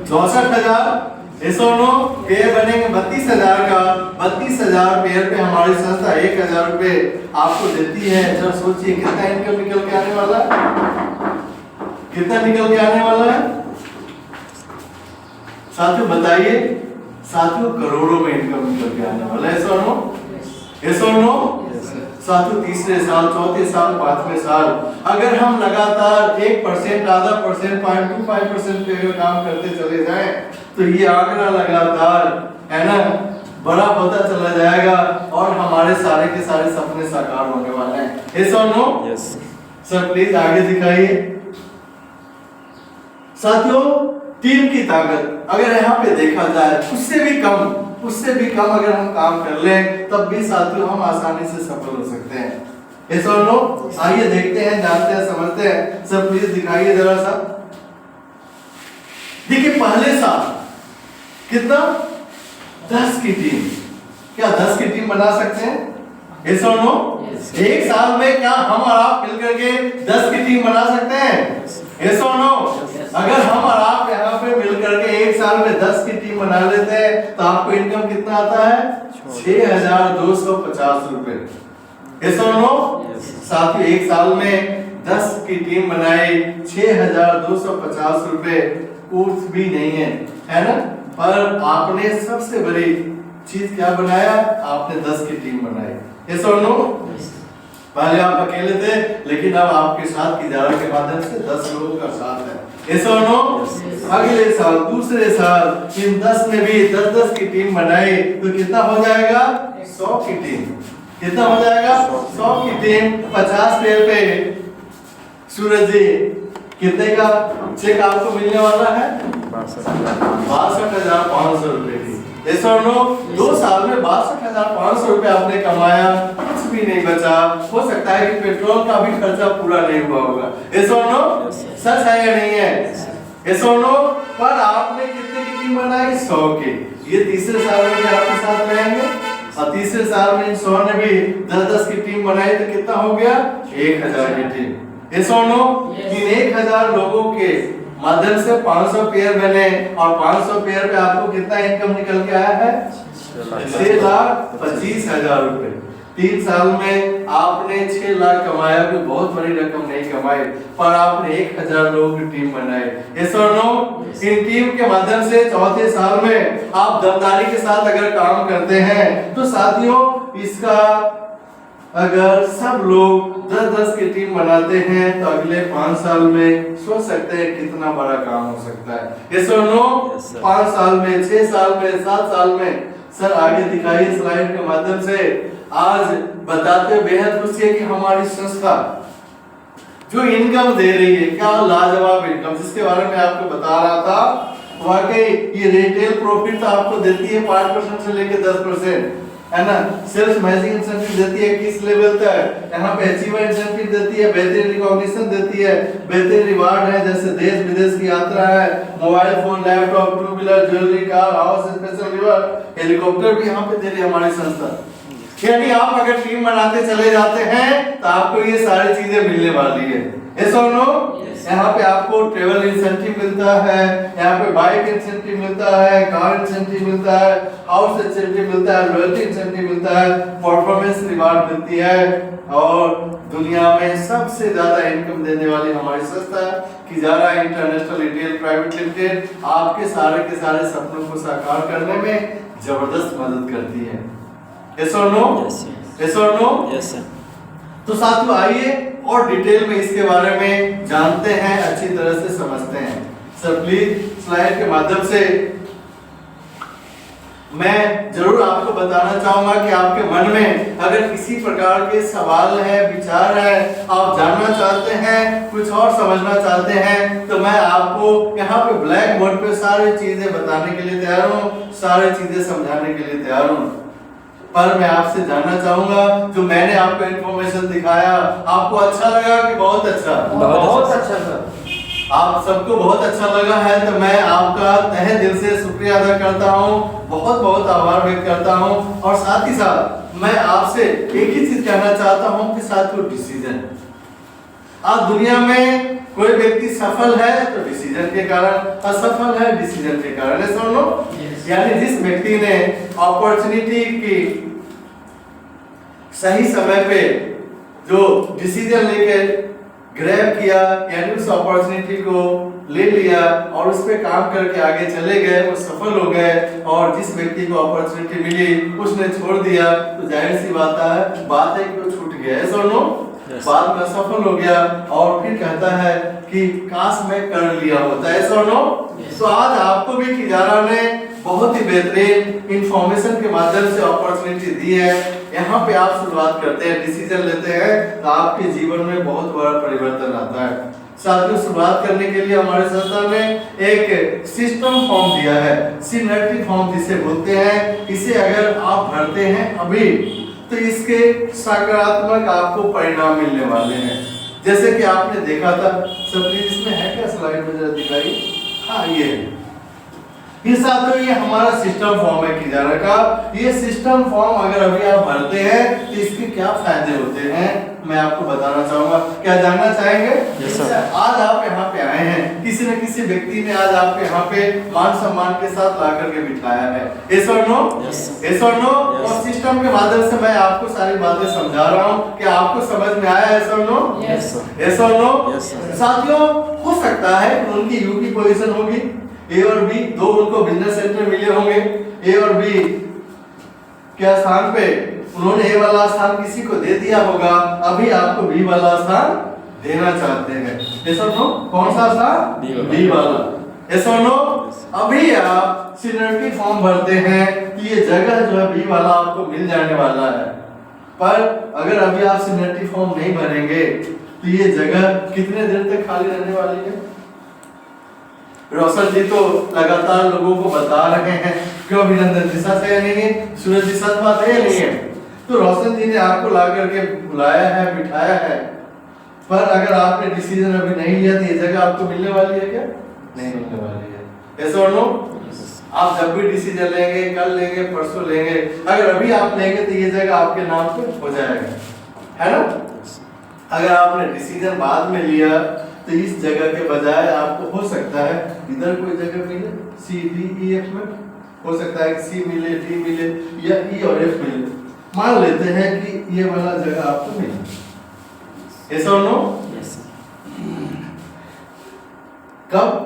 Speaker 1: 64,000। ऐसा नो पेयर बनेंगे 32,000 का। 32,000 पेयर पे हमारी संस्था 1,000 रुपए आपको देती है। जरा सोचिए कितना इनकम निकल के आने वाला है, कितना निकल के आने वाला है साथियों, बताइए साथियों, करोड़ों में इनकम निकल के आने वाला है। ऐसा नो, ऐसा नो साथियों, तीसरे साल, चौथे साल, पांचवें साल अगर हम लगातार 1%, आधा परसेंट, 0.25% पे काम करते चले जाएं तो ये आंकड़ा लगातार है ना बड़ा होता चला जाएगा और हमारे सारे के सारे सपने साकार होने वाले हैं। ऐसा नो?
Speaker 2: यस
Speaker 1: सर प्लीज आगे दिखाइए। साथियों, टीम की ताकत अगर यहाँ पे देखा जाए उससे भी कम अगर हम काम कर लें तब भी साथियों हम आसानी से सफल हो सकते हैं। ऐसा नो? आइए देखते हैं, जानते हैं, समझते हैं। सर प्लीज दिखाइए जरा सा। देखिए पहले साल कितना, 10 की टीम, क्या 10 की टीम बना सकते हैं? ऐसा नो? एक साल में क्या हम और आप मिलकर के 10 की टीम बना सकते हैं? ऐसा नो? अगर हम और आप यहाँ पे मिलकर के एक साल में 10 की टीम बना लेते हैं तो आपको इनकम कितना आता है? 6,250 रुपए। ऐसा नो? साथियों, एक साल में 10 की टीम बनाई, 6,250 रुपए कुछ भी नहीं है ना? पर आपने सबसे बड़ी चीज क्या बनाया? आपने 10 की टीम बनाई। ऐसा नो? पहले आप अकेले थे लेकिन अब आपके साथ की जारा के माध्यम से 10 लोगों का साथ है। ऐसा नो? अगले साल, दूसरे साल इन 10 ने भी 10-10 की टीम बनाई तो कितना हो जाएगा? 100 की टीम। कितना हो जाएगा? 100 की टीम। 50 पेयर पे सूरज जी कितने का चेक आपको मिलने वाला है? 62,500 रुपए की। ऐसा नो? 2 साल में 62,500 रुपए आपने कमाया, कुछ भी नहीं बचा। हो सकता है कि पेट्रोल का भी खर्चा पूरा नहीं हुआ होगा। ऐसा नो? सच है या नहीं है? ऐसा नो? पर आपने कितने की टीम बनाई? 100 की। ये तीसरे साल में भी आपके साथ रहेंगे और तीसरे साल में इन 100 ने भी 10-10 की टीम बनाई तो कितना हो गया? 1,000 की टीम। ऐसा नो? इन 1,000 लोगों के माध्यम से 500 पेयर बने और 500 पेयर पे आपको कितना इनकम निकल के आया है? 6,25,000 रुपए। 3 साल में आपने 6 लाख कमाया, कोई बहुत बड़ी रकम नहीं कमाई, पर आपने 1,000 लोगों की टीम बनाई। ऐसा नो? इन टीम के माध्यम से चौथे साल में आप दमदारी के साथ अगर काम करते हैं तो साथियों, इसका अगर सब लोग 10-10 की टीम बनाते हैं तो अगले 5 साल में सोच सकते हैं कितना बड़ा काम हो सकता है। ऐसा नो? 5 साल में, 6 साल में, 7 साल में। सर आगे दिखाइए स्लाइड के माध्यम से। आज बताते हुए बेहद खुशी है कि हमारी संस्था जो इनकम दे रही है, क्या लाजवाब इनकम, जिसके बारे में आपको बता रहा था, वाकई ये रिटेल प्रॉफिट तो आपको देती है 5% से लेकर 10%, है ना? सेल्स मैचिंग इंसेंटिव देती है किस लेवल तक? यहाँ पे अचीवमेंट इंसेंटिव देती है, बेहतरीन रिकॉग्निशन देती है, बेहतरीन रिवार्ड है, जैसे देश विदेश की यात्रा है, mobile phone, laptop, 2 wheeler, jewellery, car, house, special reward, helicopter भी यहाँ पे दे रही है हमारी संस्था। यानी आप अगर टीम बनाते चले जाते हैं तो आपको ये सारी चीजें मिलने वाली है। ऐसा नो? यहाँ पे आपको ट्रेवल इंसेंटिव मिलता है, यहाँ पे बाइक इंसेंटिव मिलता है, कार इंसेंटिव मिलता है, हाउस इंसेंटिव मिलता है, लॉयल्टी इंसेंटिव मिलता है, परफॉर्मेंस रिवार्ड मिलती है और दुनिया में सबसे ज्यादा इनकम देने वाली हमारी संस्था किजारा इंटरनेशनल रिटेल प्राइवेट लिमिटेड आपके सारे के सारे सपनों को साकार करने में जबरदस्त मदद करती है। ऐसा नो? ऐसा नो?
Speaker 2: Yes sir.
Speaker 1: तो साथियों आइए और डिटेल में इसके बारे में जानते हैं, अच्छी तरह से समझते हैं। सर प्लीज स्लाइड के माध्यम से मैं जरूर आपको बताना चाहूंगा कि आपके मन में अगर किसी प्रकार के सवाल है, विचार है, आप जानना चाहते हैं, कुछ और समझना चाहते हैं तो मैं आपको यहाँ पे ब्लैक बोर्ड पे सारी चीजें बताने के लिए तैयार हूँ, सारी चीजें समझाने के लिए तैयार हूँ। पर मैं आपसे जानना चाहूंगा जो मैंने आपको इन्फॉर्मेशन दिखाया आपको अच्छा लगा कि बहुत अच्छा?
Speaker 2: बहुत
Speaker 1: अच्छा सर। आप सबको बहुत अच्छा लगा है तो मैं आपका तहे दिल से शुक्रिया अदा करता हूँ, बहुत बहुत आभार व्यक्त करता हूँ। और साथ ही साथ मैं आपसे एक ही चीज कहना चाहता हूँ कि साथियों डिसीजन, आज दुनिया में कोई व्यक्ति सफल है तो डिसीजन के कारण, असफल है डिसीजन के कारण। सुन लो यानी जिस व्यक्ति ने अपॉर्चुनिटी की सही समय पे जो डिसीजन लेके ग्रैब किया, यानी उस अपॉर्चुनिटी को ले लिया और उस पे काम करके आगे चले गए, वो सफल हो गए। और जिस व्यक्ति को अपॉर्चुनिटी मिली उसने छोड़ दिया, तो जाहिर सी बात है कि वो छूट गया, ऐसा नो बाद में सफल हो गया और फिर कहता है कि काश मैं कर लिया होता, ऐसा नो। तो आज आपको भी खिजारा ने बहुत ही बेहतरीन इंफॉर्मेशन के माध्यम से अपॉर्चुनिटी दी है। यहाँ पे आप शुरुआत करते हैं, डिसीजन लेते हैं, तो आपके जीवन में बहुत बड़ा परिवर्तन आता है। साथियों, शुरुआत करने के लिए हमारे संस्था ने एक सिस्टम फॉर्म दिया है, सिनर्टी फॉर्म जिसे बोलते हैं। इसे अगर आप भरते हैं अभी, तो इसके सकारात्मक आपको परिणाम मिलने वाले हैं। जैसे कि आपने देखा था, सब इसमें है क्या, स्लाइड में जरा दिखाइए। हाँ, ये साथियों ये हमारा सिस्टम फॉर्म है खिजारा का। ये सिस्टम फॉर्म अगर अभी आप भरते हैं तो इसके क्या फायदे होते हैं मैं आपको बताना चाहूंगा। क्या जानना चाहेंगे? आज आप यहाँ पे आए हैं, किसी न किसी व्यक्ति ने आज आपको यहाँ पे मान सम्मान के साथ ला करके बिठाया है, yes or no? Yes or no? और सिस्टम के माध्यम से मैं आपको सारी बातें समझा रहा हूँ, क्या आपको समझ में आया? yes or no? Yes or no? साथियों, हो सकता है उनकी यू की पोजीशन होगी, ए और बी, दो उनको बिजनेस सेंटर मिले होंगे, ए और बी क्या स्थान पे उन्होंने ए वाला स्थान किसी को दे दिया होगा, अभी आपको बी वाला स्थान देना चाहते हैं, ऐसा नो? कौन सा स्थान? बी वाला, ऐसा नो? अभी आप सिनर्टी फॉर्म भरते हैं तो ये जगह जो है बी वाला आपको मिल जाने वाला है। पर अगर अभी आप सिनर्टी फॉर्म नहीं भरेंगे तो ये जगह कितने देर तक खाली रहने वाली है? रोशन जी तो लगातार लोगों को बता रहे हैं, क्यों अभिनंदन जी, सच है या नहीं है? सूरज जी, सच बात है या नहीं है? तो रोशन जी ने आपको ला करके बुलाया है, बिठाया है, पर अगर आपने डिसीजन अभी नहीं लिया तो ये जगह आपको मिलने वाली है क्या? नहीं मिलने वाली है, ऐसा और नो? आप जब भी डिसीजन लेंगे, कल लेंगे, परसों लेंगे, अगर अभी आप लेंगे तो ये जगह आपके नाम पे हो जाएगा, है ना? अगर आपने डिसीजन बाद में लिया तो इस जगह के बजाय आपको हो सकता है इधर कोई जगह मिले, सी डी ई एफ में हो सकता है कि सी मिले, डी मिले या ई और एफ मिले। मान लेते हैं कि ये वाला जगह आपको मिले, ऐसा और नो? कब?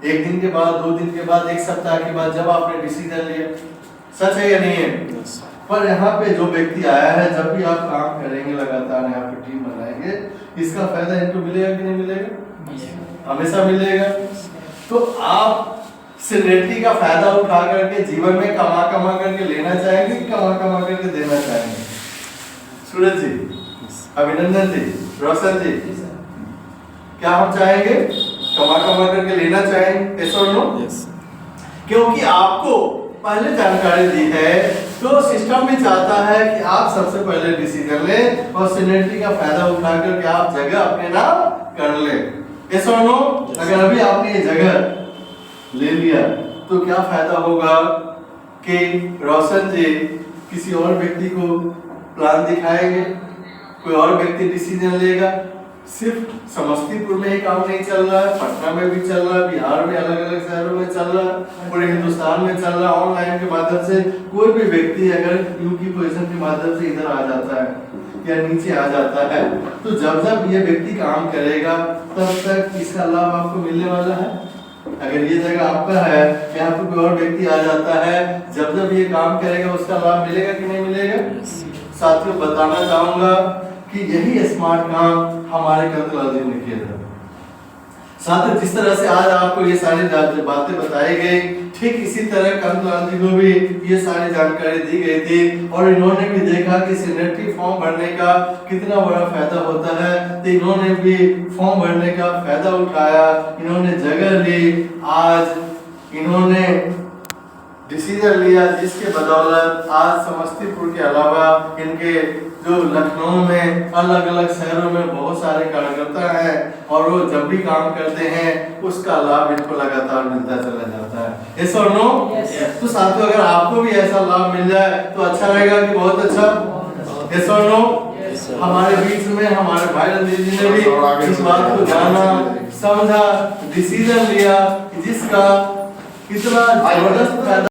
Speaker 1: एक दिन के बाद, 2 दिन के बाद, 1 सप्ताह के बाद, जब आपने डिसीजन लिया। सच है या नहीं है? पर यहाँ पे जो व्यक्ति आया है, जब भी आप काम करेंगे लगातार, यहाँ पे टीम बनाएंगे, इसका फायदा इनको मिलेगा कि नहीं मिलेगा? हमेशा मिलेगा। तो आप सिनर्टी का फायदा उठा करके जीवन में कमा करके लेना चाहेंगे कि कमा करके देना चाहेंगे? सूरज जी, अभिनंदन जी, रोशन जी, क्या हम चाहेंगे? कमा करके लेना चाहेंगे, ऐसा और नो? क्योंकि आपको पहले जानकारी दी है, तो सिस्टम भी चाहता है कि आप सबसे पहले डिसीजन लें और सिनर्टी का फायदा उठा करके आप जगह अपने नाम कर लें, ऐसा और नो? अगर अभी आपने ये जगह ले लिया तो क्या फायदा होगा कि रोशन जी किसी और व्यक्ति को प्लान दिखाएंगे, कोई और व्यक्ति डिसीजन लेगा। सिर्फ समस्तीपुर में ही काम नहीं चल रहा है, पटना में भी चल रहा है, बिहार में अलग अलग शहरों में चल रहा है, पूरे हिंदुस्तान में चल रहा है। ऑनलाइन के माध्यम से कोई भी व्यक्ति अगर यू की पोजीशन के माध्यम से इधर आ जाता है या नीचे आ जाता है, तो जब जब ये व्यक्ति काम करेगा तब तक इसका लाभ आपको मिलने वाला है। अगर ये जगह आपका है, यहाँ पे कोई और व्यक्ति आ जाता है, जब जब ये काम करेगा उसका लाभ मिलेगा कि नहीं मिलेगा? साथियों, बताना चाहूंगा कि यही स्मार्ट काम हमारे कंतलाल जी ने किया था। साथ जिस तरह से आज आपको ये सारी बातें बताई गई, ठीक इसी तरह कंतलाल जी को भी ये सारी जानकारी दी गई थी और इन्होंने भी देखा कि सिनर्टी फॉर्म भरने का कितना बड़ा फायदा होता है, तो इन्होंने भी फॉर्म भरने का फायदा उठाया, इन्होंने जगह ली, आज इन्होंने डिसीजन लिया, जिसके बदौलत आज समस्तीपुर के अलावा इनके जो लखनऊ में अलग अलग शहरों में बहुत सारे कार्यकर्ता हैं और वो जब भी काम करते हैं उसका लाभ इनको लगातार मिलता चला जाता है। yes or no? तो साथियों, अगर आपको भी ऐसा लाभ मिल जाए तो अच्छा रहेगा कि बहुत अच्छा? yes or no? हमारे बीच में हमारे भाई रणजीत जी ने भी इस बात को जाना, समझा, डिसीजन लिया, जिसका कितना जबरदस्त फायदा